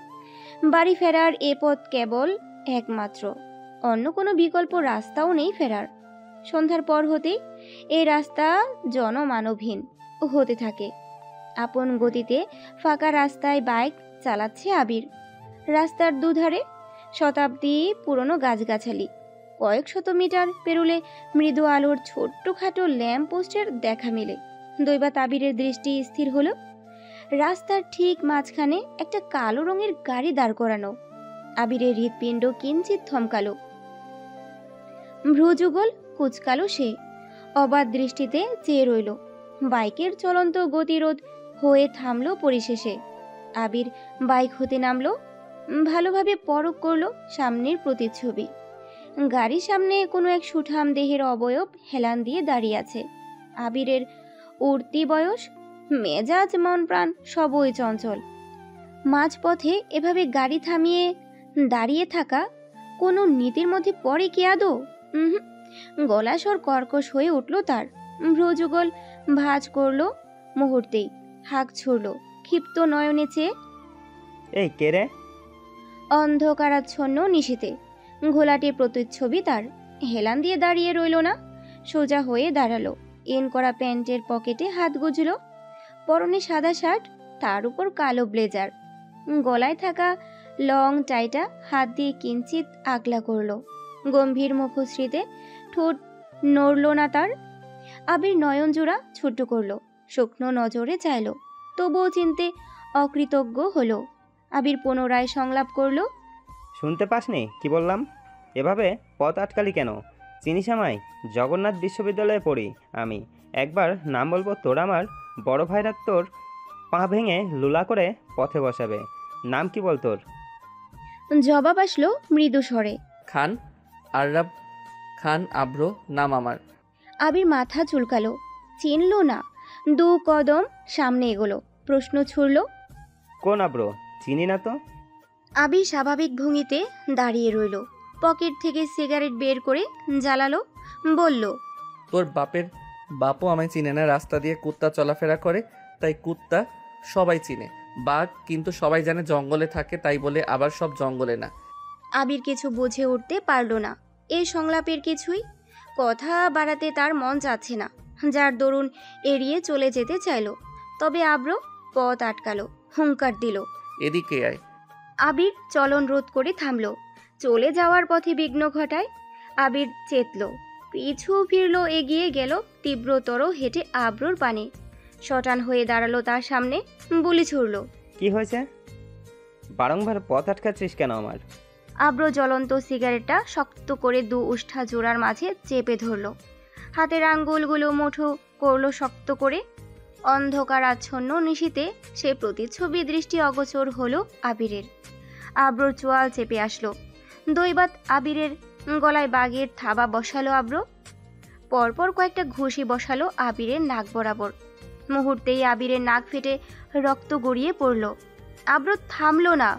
বাড়ি ফেরার এ পথ কেবল একমাত্র, অন্য কোনো বিকল্প রাস্তাও নেই ফেরার। সন্ধ্যার পর হতেই এই রাস্তা জনমানবহীন হতে থাকে। আপন গতিতে ফাঁকা রাস্তায় বাইক চালাচ্ছে আবির। রাস্তার দুধারে শতাব্দী পুরনো গাছগাছালি। কয়েক শত মিটার পেরুলে মৃদু আলোর ছোট্টখাটো ল্যাম্প পোস্টের দেখা মেলে। দৈবাত আবিরের দৃষ্টি স্থির হলো। রাস্তার ঠিক মাঝখানে একটা কালো রঙের গাড়ি দাঁড় করানো। আবিরের হৃৎপিণ্ড কিঞ্চিত থমকালো, ভ্রুযুগল কুচকালো সে। অবাধ দৃষ্টিতে চেয়ে রইল। বাইকের চলন্ত গতিরোধ হয়ে থামলো পরিশেষে। আবির বাইক হতে নামলো, ভালোভাবে পরখ করলো সামনের প্রতিচ্ছবি। গাড়ির সামনে কোনো এক সুঠাম দেহের অবয়ব হেলান দিয়ে দাঁড়িয়ে আছে। আবিরের উঠতি বয়স, মেজাজ মন প্রাণ সবই চঞ্চল। মাঝপথে এভাবে গাড়ি থামিয়ে দাঁড়িয়ে থাকা কোনো নীতির মধ্যে পড়ে কি আদৌ? গলা স্বর কর্কশ হয়ে উঠল তার। ভ্রুযুগল ভাঁজ করলো মুহূর্তেই, হাঁক ছুড়ল ক্ষিপ্ত নয়নে চেয়ে, এই কে রে? অন্ধকারাচ্ছন্ন নিশীতে ঘোলাটে প্রতিচ্ছবি তার। হেলান দিয়ে দাঁড়িয়ে রইল না, সোজা হয়ে দাঁড়ালো। ইন করা প্যান্টের পকেটে হাত গুজল। পরনে সাদা শার্ট, তার উপর কালো ব্লেজার। গলায় থাকা লং টাইটা হাত দিয়ে কিঞ্চিত আগলা করলো। গম্ভীর মুখশ্রীতে ঠোঁট নড়ল না তার। আবির নয়ন জোড়া ছোট্ট করলো, শুকনো নজরে চাইল, তবুও চিনতে অকৃতজ্ঞ হলো। আবির পুনরায় সংলাপ করলো, শুনতে পাসনি কি বললাম? এভাবে পথ আটকালি কেন? চিনিস আমায়? জগন্নাথ বিশ্ববিদ্যালয়ে পড়ি আমি। একবার নাম বলবো তোর, আমার বড় ভাইরা তোর পা ভেঙে লুলা করে পথে বসাবে। নাম কি বল তোর? জবাব আসলো মৃদু স্বরে, খান আররাব খান আব্রো নাম আমার। আবির মাথা চুলকালো, চিনল না। দু কদম সামনে এগোলো, প্রশ্ন ছুড়ল, কোন আব্রো? চিনি না তো। আবির স্বাভাবিক ভঙ্গিতে দাঁড়িয়ে রইল। পকেট থেকে সিগারেট বের করে জ্বালালো। বলল, তোর বাপও আমায় চিনে না। রাস্তা দিয়ে কুত্তা চলাফেরা করে, তাই কুত্তা সবাই চিনে। বাঘ কিন্তু সবাই জানে জঙ্গলে থাকে, তাই বলে আবার সব জঙ্গলে না। আবির কিছু বুঝে উঠতে পারল না এই সংলাপের কিছুই। কথা বাড়াতে তার মন চাচ্ছে না, যার দরুন এড়িয়ে চলে যেতে চাইল। তবে আব্র পথ আটকালো, হুঙ্কার দিল। এদিকে আয়। আবির চলন রোধ করে থামল। চলে যাওয়ার পথে বিঘ্ন ঘটায়। আবির চেতল, পিছু ফিরল, এগিয়ে গেল তীব্রতর হেঁটে আব্রর পানে। শটান হয়ে দাঁড়ালো তার সামনে, বুলি ছুড়ল। কি হয়েছে? বারংবার পথ আটকাচ্ছিস কেন আমার? আব্র জ্বলন্ত সিগারেটটা শক্ত করে দু উষ্ঠা জোড়ার মাঝে চেপে ধরল। হাতের আঙ্গুলগুলো মুঠো করল শক্ত করে। অন্ধকার আচ্ছন্ন নিশীতে সে প্রতিচ্ছবি দৃষ্টি অগোচর হলো আবিরের। আব্রর চোয়াল চেপে আসলো। দৈবাত আবিরের গলায় বাঘের থাবা বসালো আব্র। পরপর কয়েকটা ঘুষি বসালো আবিরের নাক বরাবর। মুহূর্তেই আবিরের নাক ফেটে রক্ত গড়িয়ে পড়ল। আব্র থামল না।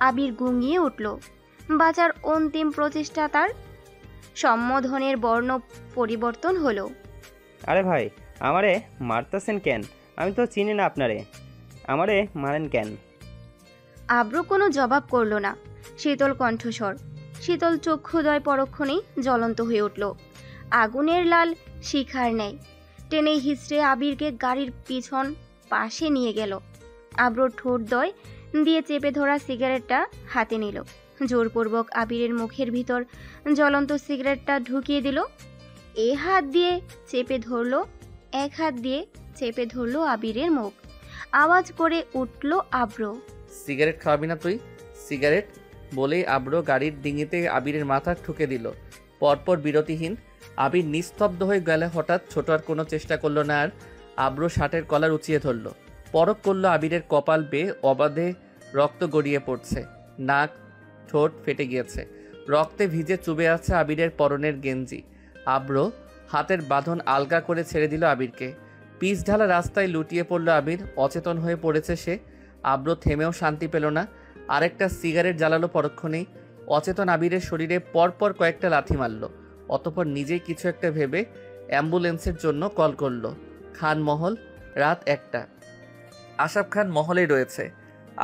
আবির গুঙিয়ে উঠল। বাঁচার অন্তিম প্রচেষ্টা তার। সম্বোধনের বর্ণ পরিবর্তন হলো। আরে ভাই, আমারে মারতেছেন কেন? আমি তো চিনি না আপনারে, আমারে মারেন কেন? আব্র কোনো জবাব করল না। শীতল কণ্ঠস্বর, শীতল চক্ষুদয় পরক্ষণেই জ্বলন্ত হয়ে উঠল আগুনের লাল শিখার ন্যায়। টেনে হিসড়ে আবিরকে গাড়ির পিছন পাশে নিয়ে গেল। আব্রর ঠোঁটদ্বয় দিয়ে চেপে ধরা সিগারেটটা হাতে নিল। জোরপূর্বক আবিরের মুখের ভিতর জ্বলন্ত সিগারেটটা ঢুকিয়ে দিল। এ হাত দিয়ে চেপে ধরল, এক হাত দিয়ে চেপে ধরল আবিরের মুখ। আওয়াজ করে উঠল আব্র, সিগারেট খাওয়াবি না তুই? সিগারেট বলেই আব্র গাড়ির ডিঙিতে আবিরের মাথা ঠুকে দিল। পরপর বিরতিহীন। আবির নিস্তব্ধ হয়ে গেলে হঠাৎ ছোট আর কোনো চেষ্টা করলো না। আর আব্র শার্টের কলার উঁচিয়ে ধরল। পরক করলো আবিরের কপাল বেয়ে অবাধে রক্ত গড়িয়ে পড়ছে। নাক ঠোঁট ফেটে গিয়েছে। রক্তে ভিজে চুবে আছে আবিরের পরনের গেঞ্জি। আব্র হাতের বাঁধন আলগা করে ছেড়ে দিল আবিরকে। পিচ ঢালা রাস্তায় লুটিয়ে পড়ল আবির। অচেতন হয়ে পড়েছে সে। আব্র থেমেও শান্তি পেল না। আরেকটা সিগারেট জ্বালালো পরক্ষণেই। অচেতন আবিরের শরীরে পরপর কয়েকটা লাথি মারল। অতঃপর নিজেই কিছু একটা ভেবে অ্যাম্বুলেন্সের জন্য কল করলো। খানমহল, রাত 1টা। আশাফ খান মহলেই রয়েছে।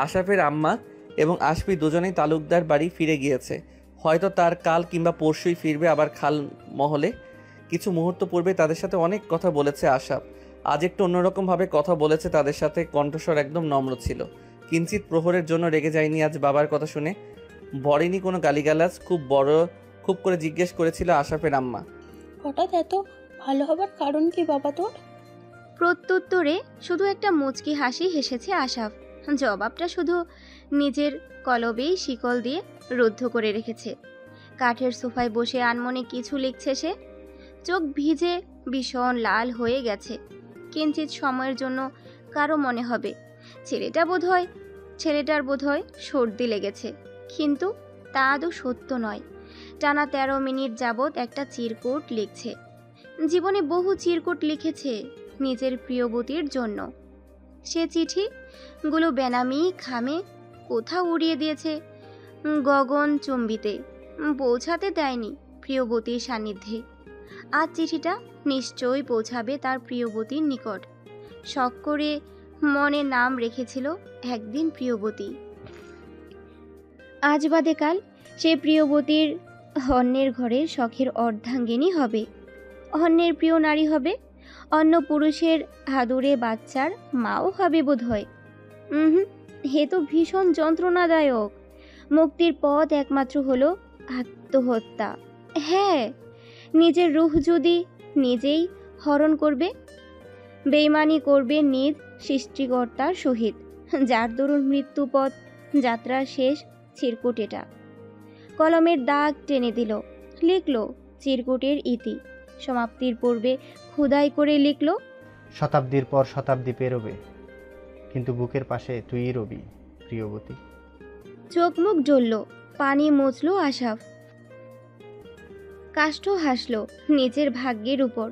আশাফের আম্মা এবং আশফি দুজনেই তালুকদার বাড়ি ফিরে গিয়েছে। হয়তো তার কাল কিংবা পরশুই ফিরবে আবার খাল মহলে। কিছু মুহূর্ত পূর্বে তাদের সাথে অনেক কথা বলেছে আশাফ। আজ একটু অন্যরকমভাবে কথা বলেছে তাদের সাথে। কণ্ঠস্বর একদম নম্র ছিল। কিঞ্চিত প্রহরের জন্য রেগে যায়নি আজ বাবার কথা শুনে। বড়েনি কোনো গালিগালাজ। খুব করে জিজ্ঞেস করেছিল আশাফের আম্মা, হঠাৎ এত ভালো হবার কারণ কি বাবা তোর? প্রত্যুত্তরে শুধু একটা মুচকি হাসি হেসেছে আশাফ। জবাবটা শুধু নিজের কলবেই শিকল দিয়ে রুদ্ধ করে রেখেছে। কাঠের সোফায় বসে আনমনে কিছু লিখছে সে। চোখ ভিজে ভীষণ লাল হয়ে গেছে। কিঞ্চিত সময়ের জন্য কারো মনে হবে ছেলেটার বোধহয় সর্দি লেগেছে, কিন্তু তা আদৌ সত্য নয়। টানা 13 মিনিট যাবৎ একটা চিরকুট লিখছে। জীবনে বহু চিরকুট লিখেছে নিজের প্রিয়বতীর জন্য। সে চিঠিগুলো বেনামি খামে কোথাও উড়িয়ে দিয়েছে গগন চুম্বিতে। পৌঁছাতে দেয়নি প্রিয়বতীর সান্নিধ্যে। আজ চিঠিটা নিশ্চয়ই পৌঁছাবে তার প্রিয়বতীর নিকট। শখ করে মনে নাম রেখেছিল একদিন প্রিয়বতী। আজ বাদে কাল সে প্রিয়বতীর অন্যের ঘরের শখের অর্ধাঙ্গিনী হবে, অন্যের প্রিয় নারী হবে, অন্য পুরুষের আদুরে বাচ্চার মাও হবে বোধ হয়। হে তো ভীষণ যন্ত্রণাদায়ক। মুক্তির পথ একমাত্র হলো আত্মহত্যা। হ্যাঁ, নিজের রূহ যদি নিজেই হরণ করবে, বেইমানি করবে নিজ সৃষ্টিকর্তার সহিত, যার দরুন মৃত্যুপথ যাত্রার শেষ চিরকুট এটা। কলমের দাগ টেনে দিল, লিখল চিরকুটের ইতি। সমাপ্তির পূর্বে খোদাই করে লিখল, শতাব্দীর পর শতাব্দী পেরোবে, কিন্তু বুকের পাশে তুই রবি প্রিয়বতী। চোখ মুখ জ্বলল, পানি মুছল আশাফ। কাষ্ঠ হাসল নিজের ভাগ্যের উপর।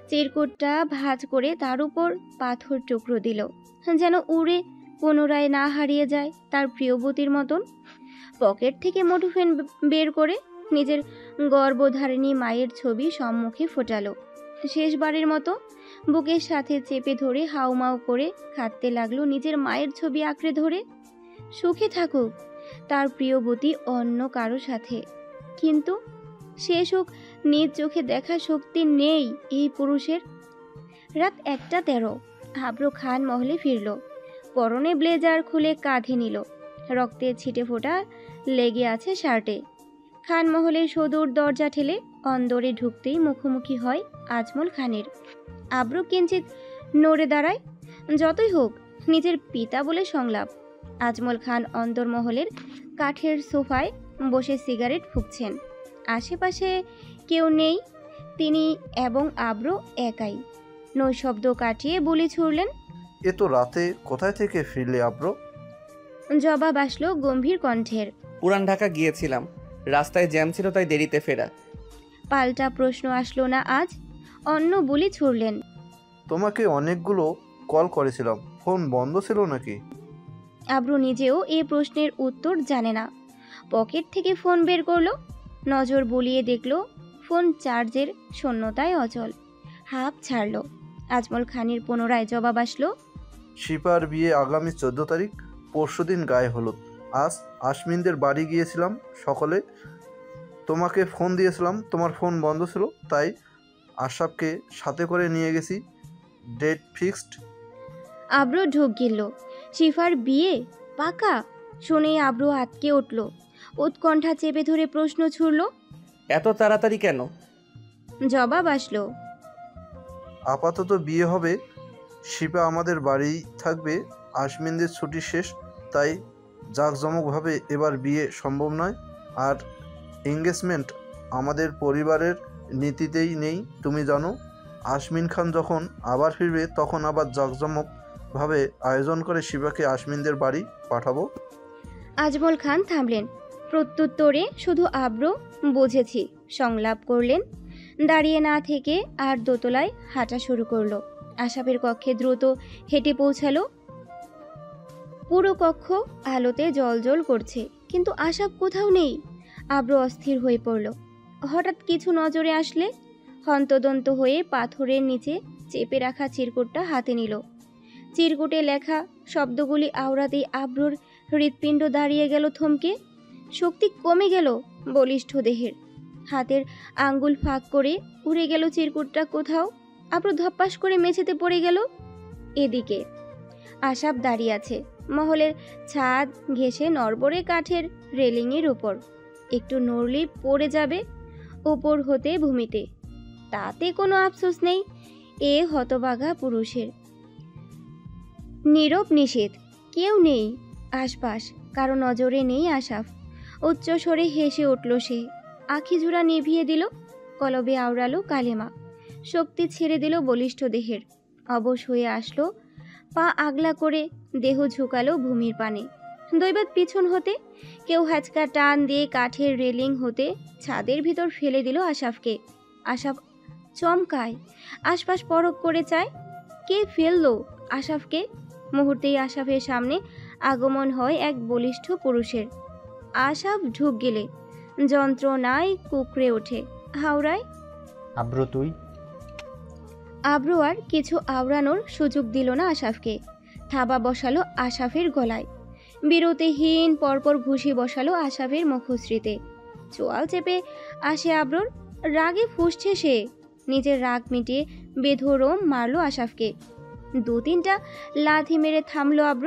চিরকুটটা ভাঁজ করে তার উপর পাথর টুকরো দিল, যেন উড়ে পুনরায় না হারিয়ে যায় তার প্রিয়বতীর মতন। পকেট থেকে মুঠোফোন বের করে নিজের গর্ভধারিণী মায়ের ছবি সম্মুখে ফোটালো। শেষবারের মতো বুকের সাথে চেপে ধরে হাউমাউ করে কাঁদতে লাগলো নিজের মায়ের ছবি আঁকড়ে ধরে। সুখে থাকুক তার প্রিয়বতী অন্য কারো সাথে, কিন্তু সে সুখ নিজ চোখে দেখার শক্তি নেই এই পুরুষের। রাত 1:13 আব্র খান মহলে ফিরল। পরনে ব্লেজার খুলে কাঁধে নিল। রক্তের ছিটে ফোঁটা লেগে আছে শার্টে। খান মহলের সদূর দরজা ঠেলে অন্দরে ঢুকতেই মুখোমুখি হয় আজমল খানের। আব্র কিঞ্চিত নড়ে দাঁড়ায়। যতই হোক নিজের পিতা বলে সংলাপ। আজমল খান অন্দরমহলের কাঠের সোফায় বসে সিগারেট ফুঁকছেন। আশেপাশে কেউ নেই, তিনি এবং আব্র একাই। নৈশব্দ কাটিয়ে বুলি ছুড়লেন, এ তো রাতে কোথায় থেকে ফিরলে আব্র? জবাব আসলো গম্ভীর কণ্ঠের, পুরান ঢাকা গিয়েছিলাম, রাস্তায় জ্যাম ছিল তাই দেরিতে ফেরা। পাল্টা প্রশ্ন আসলো না আজ। অন্য বুলি ছুড়লেন, তোমাকে অনেকগুলো কল করেছিলাম, ফোন বন্ধ ছিল নাকি? আব্রু নিজেও এই প্রশ্নের উত্তর জানে না। পকেট থেকে ফোন বের করলো, নজর বুলিয়ে দেখলো ফোন চার্জের শূন্যতায় অচল। হাঁপ ছাড়ল। আজমল খানের পুনরায় জবাব আসলো, শিপার বিয়ে আগামী 14 তারিখ, পরশুদিন গায়ে হলুদ। আজ আশমিনদের বাড়ি গিয়েছিলাম সকলে, তোমাকে ফোন দিয়েছিলাম, তোমার ফোন বন্ধ ছিল, তাই আশরাফকে সাথে করে নিয়ে গেছি। Date fixed. আব্র ঢোক গিলল। শিফার বিয়ে পাকা শুনেই আব্র আটকে উঠল। উৎকণ্ঠা চেপে ধরে প্রশ্ন ছুড়ল, এত তাড়াতাড়ি কেন? জবাব আসলো, আপাতত বিয়ে হবে, শিপা আমাদের বাড়িই থাকবে, আশমিনদের ছুটি শেষ, তাই জাঁকজমকভাবে এবার বিয়ে সম্ভব নয়। আর এঙ্গেজমেন্ট আমাদের পরিবারের নীতিতেই নেই, তুমি জানো। আশমিন খান যখন আবার ফিরবে তখন আবার জাঁকজমকভাবে আয়োজন করে শিবাকে আশমিনদের বাড়ি পাঠাবো। আজমল খান থামলেন। প্রত্যুত্তরে শুধু আব্র বুঝেছি সংলাপ করলেন। দাঁড়িয়ে না থেকে আর দোতলায় হাঁটা শুরু করলো। আশাফের কক্ষে দ্রুত হেঁটে পৌঁছালো। পুরো কক্ষ আলোতে জ্বলজ্বল করছে, কিন্তু আশাফ কোথাও নেই। আব্র অস্থির হয়ে পড়ল। হঠাৎ কিছু নজরে আসলে হন্তদন্ত হয়ে পাথরের নিচে চেপে রাখা চিরকুটটা হাতে নিল। চিরকুটে লেখা শব্দগুলি আওড়াতেই আব্রর হৃৎপিণ্ড দাঁড়িয়ে গেল থমকে। শক্তি কমে গেল বলিষ্ঠ দেহের। হাতের আঙ্গুল ফাঁক করে উড়ে গেল চিরকুটটা কোথাও। আব্র ধপ্পাস করে মেঝেতে পড়ে গেল। এদিকে আশাফ দাঁড়িয়ে আছে মহলের ছাদ ঘেঁষে নড়বড়ে কাঠের রেলিংয়ের উপর। একটু নড়লেই পড়ে যাবে ওপর হতে ভূমিতে। তাতে কোনো আফসোস নেই এ হতভাগা পুরুষের। নীরব নিষেধ, কেউ নেই আশপাশ, কারো নজরে নেই আশাফ। উচ্চ স্বরে হেসে উঠল সে। আখি জোড়া নিভিয়ে দিল, কলবে আওড়ালো কালেমা। শক্তি ছেড়ে দিল বলিষ্ঠ দেহের। অবশ হয়ে আসলো, পা আগলা করে দেহ ঝুঁকালো ভূমির পানে। দৈবাত পিছন হতে কেউ হ্যাচকা টান দিয়ে কাঠের রেলিং হতে ছাদের ভিতর ফেলে দিল আশাফকে। আশাফ চমকায়, আশপাশ পরখ করে চায় কে ফেললো আশাফকে। মুহূর্তেই আশাফের সামনে আগমন হয় এক বলিষ্ঠ পুরুষের। আশাফ ঢুক গেলে যন্ত্রণায় কুকড়ে ওঠে। হাওড়ায় আব্র তুই? আব্রু আর কিছু আওড়ানোর সুযোগ দিল না আশাফকে। থাবা বসালো আশাফের গলায়। বিরতিহীন পরপর ঘুষি বসালো আশাফের মুখশ্রীতে। চোয়াল চেপে আসে আব্রর। রাগে ফুঁসছে সে। নিজের রাগ মিটিয়ে বেধরম মারল আশাফকে। 2-3টা লাথি মেরে থামলো আব্র।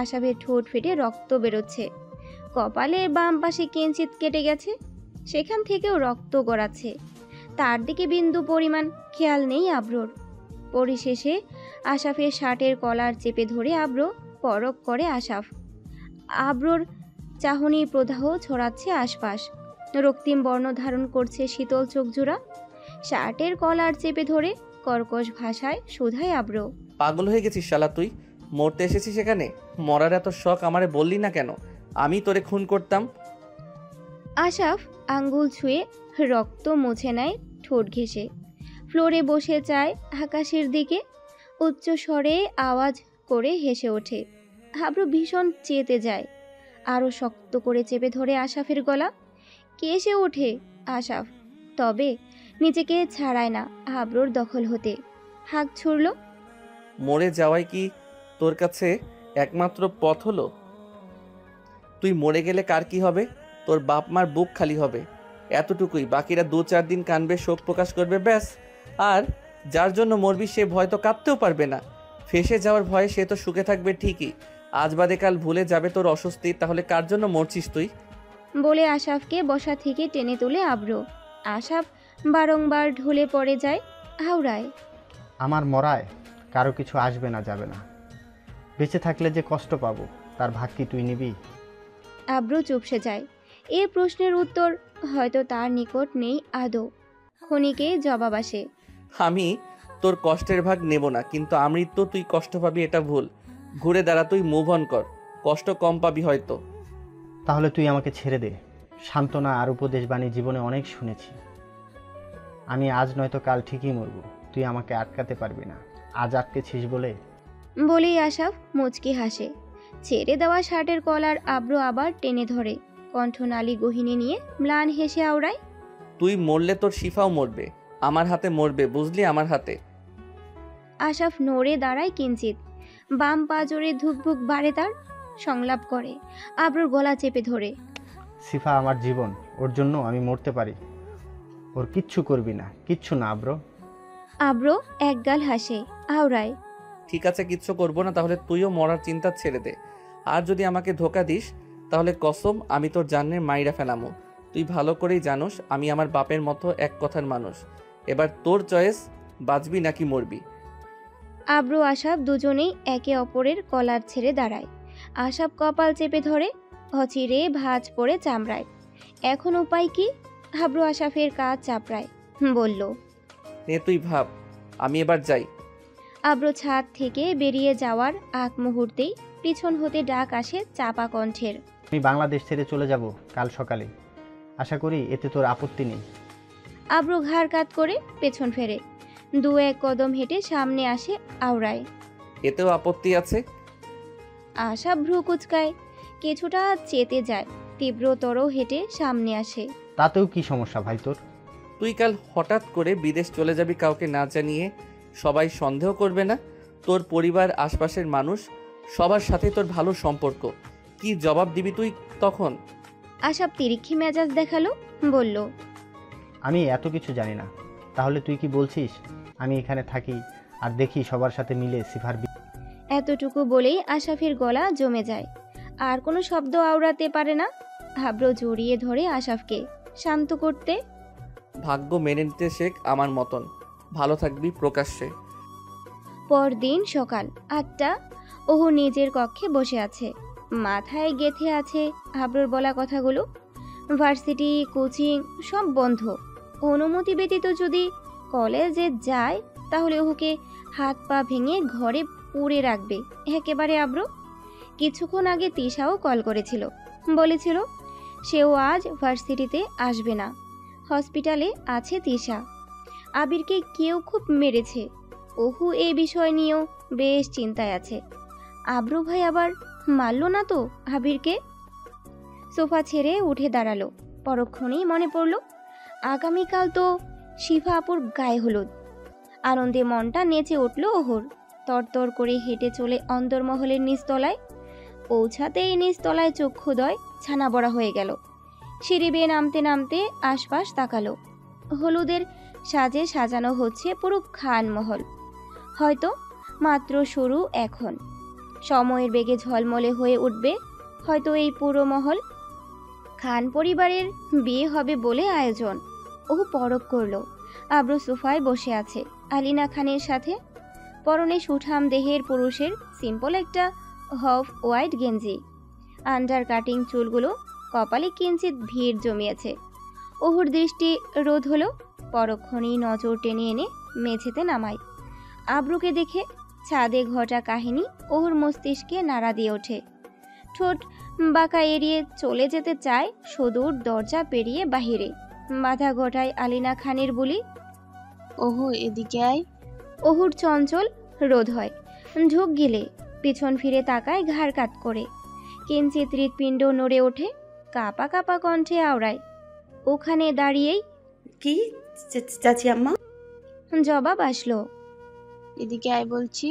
আশাফের ঠোঁট ফেটে রক্ত বেরোচ্ছে। কপালের বাম পাশে কিঞ্চিত কেটে গেছে, সেখান থেকেও রক্ত গড়াচ্ছে। তার দিকে বিন্দু পরিমাণ খেয়াল নেই আব্রর। পরিশেষে আশাফের শার্টের কলার চেপে ধরে আব্র পরখ করে আশাফ। আব্রর চাহনির প্রদাহ ছড়াচ্ছে আশপাশ। রক্তিম বর্ণ ধারণ করছে শীতল চোখজোড়া। শার্টের কলার চেপে ধরে কর্কশ ভাষায় শোধায় আব্র, পাগল হয়ে গেছিস শালা তুই? মরতে এসেছিস এখানে? মরার এত শখ আমারে বললি না কেন? আমি তোরে খুন করতাম। আশাফ আঙ্গুল ছুঁয়ে রক্ত মুছে নেয় ঠোঁট ঘেঁষে। ফ্লোরে বসে চায় আকাশের দিকে। উচ্চ স্বরে আওয়াজ করে হেসে ওঠে। আব্র ভীষণ চেতে যায়। আরও শক্ত করে চেপে ধরে আশাফের গলা। কেসে ওঠে আশাফ, তবে নিজেকে ছাড়ায় না আব্রোর দখল হতে। হাঁক ছুড়ল। মরে যাওয়াই কি তোর কাছে একমাত্র পথ হলো? তুই মরে গেলে কার কি হবে? তোর বাপ মার বুক খালি হবে, এতটুকুই। বাকিরা 2-4 দিন কানবে, শোক প্রকাশ করবে, ব্যাস। আর যার জন্য মরবি সে ভয় তো কাঁদতেও পারবে না। ফেসে যাওয়ার ভয়ে সে তো সুখে থাকবে ঠিকই, আজ বাদে কাল ভুলে যাবে তোর অস্বস্তি। তাহলে কার জন্য মরছিস তুই? বলে আশাফকে বসা থেকে টেনে তুলে আব্রো। আশাফ বারংবার ঢলে পড়ে যায় হাওড়ায়। আমার মরায় কারো কিছু আসবে না, যাবে না। বেঁচে থাকলে যে কষ্ট পাবো তার ভাগ কি তুই নিবি? আব্রো চুপসে যায়। এ প্রশ্নের উত্তর হয়তো তার নিকট নেই আদৌ। ক্ষণিকে জবাব আসে। আমি তোর কষ্টের ভাগ নেব না, কিন্তু আমৃত্যু তুই কষ্ট পাবি এটা ভুল। ঘুরে দাঁড়া, তুই মুভ অন কর, কষ্ট কম পাবি হয়তো। তাহলে তুই আমাকে ছেড়ে দে। সান্ত্বনা আর উপদেশ বাণী জীবনে অনেক শুনেছি। আমি আজ নয়তো কাল ঠিকই মরব, তুই আমাকে আটকাতে পারবি না। আজ আটকেছিস বলেই আশাফ মুচকি হাসে। ছেড়ে দেওয়া শার্টের কলার আব্রো আবার টেনে ধরে, কণ্ঠনালী গহিনী নিয়ে ম্লান হেসে আওড়ায়। তুই মরলে তোর শিফাও মরবে, আমার হাতে মরবে, বুঝলি? আমার হাতে। আশাফ নড়ে দাঁড়ায় কিঞ্চিত, বাম পা জোরে ধুকভুক বাড়ে তার। সংলাপ করে, আব্রোর গলা চেপে ধরে। সিফা আমার জীবন, ওর জন্য আমি মরতে পারি। ওর কিচ্ছু করবি না, কিচ্ছু না আব্রো। আব্রো একগাল হাসে, আওড়ায়। ঠিক আছে, কিচ্ছু করবো না। তাহলে তুইও মরার চিন্তা ছেড়ে দে। আর যদি আমাকে ধোকা দিস তাহলে কসম আমি তোর জানের মাইরা ফেলামো। তুই ভালো করেই জানোস আমি আমার বাপের মতো এক কথার মানুষ। এবার তোর চয়েস, বাঁচবি নাকি মরবি। আব্রো আশাফ দুজনেই একে অপরের কলার ছেড়ে দাঁড়ায়। আশাফ কপাল চেপে ধরে, অচিরে ভাঁজ পড়ে চামড়ায়। এখন উপায় কি? আব্রো আশাফের কাজ চাপড়ায়, বলল। নে তুই ভাব, আমি এবার যাই। আব্রো ছাদ থেকে বেরিয়ে যাওয়ার আগ মুহূর্তেই পিছন হতে ডাক আসে চাপা কণ্ঠের। আমি বাংলাদেশ ছেড়ে চলে যাব কাল সকালে। আশা করি এতে তোর আপত্তি নেই। আব্রো ঘাড় কাত করে পেছন ফেরে, 2-1 কদম হেঁটে সামনে আসে আওড়ায়। এতেও আপত্তি আছে? আশা ভ্রু কুচকায়, কিছুটা চেতে যায়, তীব্রতর হেঁটে সামনে আসে। তাতেও কি সমস্যা ভাই তোর? তুই কাল হঠাৎ করে বিদেশ চলে যাবি কাউকে না জানিয়ে, সবাই সন্দেহ করবে না? তোর পরিবার, আশপাশের মানুষ, সবার সাথে তোর ভালো সম্পর্ক, কি জবাব দিবি তুই তখন? আশাপ তিরিক্ষি মেজাজ দেখালো, বলল। আমি এত কিছু জানি না। তাহলে তুই কি বলছিস আমি এখানে থাকি আর দেখি সবার সাথে মিলে সিফার এতটুকু বলেই আশাফের গলা জমে যায়, আর কোনো শব্দ আওড়াতে পারে না। আব্রো জড়িয়ে ধরে আশাফকে শান্ত করতে। ভাগ্য মেনে নিতে শেখ আমার মতন, ভালো থাকবি প্রকাশ্যে। পরদিন সকাল 8টা, ওহু নিজের কক্ষে বসে আছে। মাথায় গেঁথে আছে আব্রোর বলা কথাগুলো। ভার্সিটি, কোচিং সব বন্ধ। অনুমতি ব্যতীত যদি কলেজে যায় তাহলে ওহুকে হাত পা ভেঙে ঘরে পুড়ে রাখবে একেবারে আব্রো। কিছুক্ষণ আগে তিশাও কল করেছিল, বলেছিল সেও আজ ভার্সিটিতে আসবে না, হসপিটালে আছে তিশা। আবিরকে কেউ খুব মেরেছে, ওহু এই বিষয় নিয়েও বেশ চিন্তায় আছে। আব্রু ভাই আবার মারল না তো আবিরকে? সোফা ছেড়ে উঠে দাঁড়ালো। পরক্ষণেই মনে পড়ল আগামীকাল তো শিফা আপুর গায়ে হলুদ। আনন্দে মনটা নেচে উঠল ওহর। তরতর করে হেঁটে চলে অন্দরমহলের নিচতলায়। পৌঁছাতেই নিচতলায় চক্ষুদয় ছানা বড়া হয়ে গেল। সিঁড়ি বেয়ে নামতে নামতে আশপাশ তাকালো। হলুদের সাজে সাজানো হচ্ছে পুরো খানমহল। হয়তো মাত্র শুরু এখন, সময়ের বেগে ঝলমলে হয়ে উঠবে হয়তো এই পুরো মহল। খান পরিবারের বিয়ে হবে বলে আয়োজন। ও পরখ করলো আব্রু সোফায় বসে আছে আলিনা খানের সাথে। পরনে সুঠাম দেহের পুরুষের সিম্পল একটা হফ হোয়াইট গেঞ্জি, আন্ডার কাটিং চুলগুলো কপালে কিঞ্চিত ভিড় জমিয়েছে। ওহুর দৃষ্টি রোধ হলো, পরক্ষণেই নজর টেনে এনে মেঝেতে নামায়। আব্রুকে দেখে ছাদে ঘটা কাহিনী ওহুর মস্তিষ্কে নাড়া দিয়ে ওঠে। ঠোঁট বাঁকা এড়িয়ে চলে যেতে চায় সদূর দরজা পেরিয়ে বাহিরে। বাধা ঘটায় আলিনা খানের বুলি, ওহো এদিকে আয়। ওহুর চঞ্চল রোধ হয়, ঝোঁক গিলে পিছন ফিরে তাকায় ঘাড় কাত করে। কিঞ্চিত হৃৎপিণ্ড নড়ে ওঠে, কাপা কাপা কণ্ঠে আওড়ায়, ওখানে দাঁড়িয়েই কি চাচি আম্মা? জবাব আসলো। এদিকে আয় বলছি।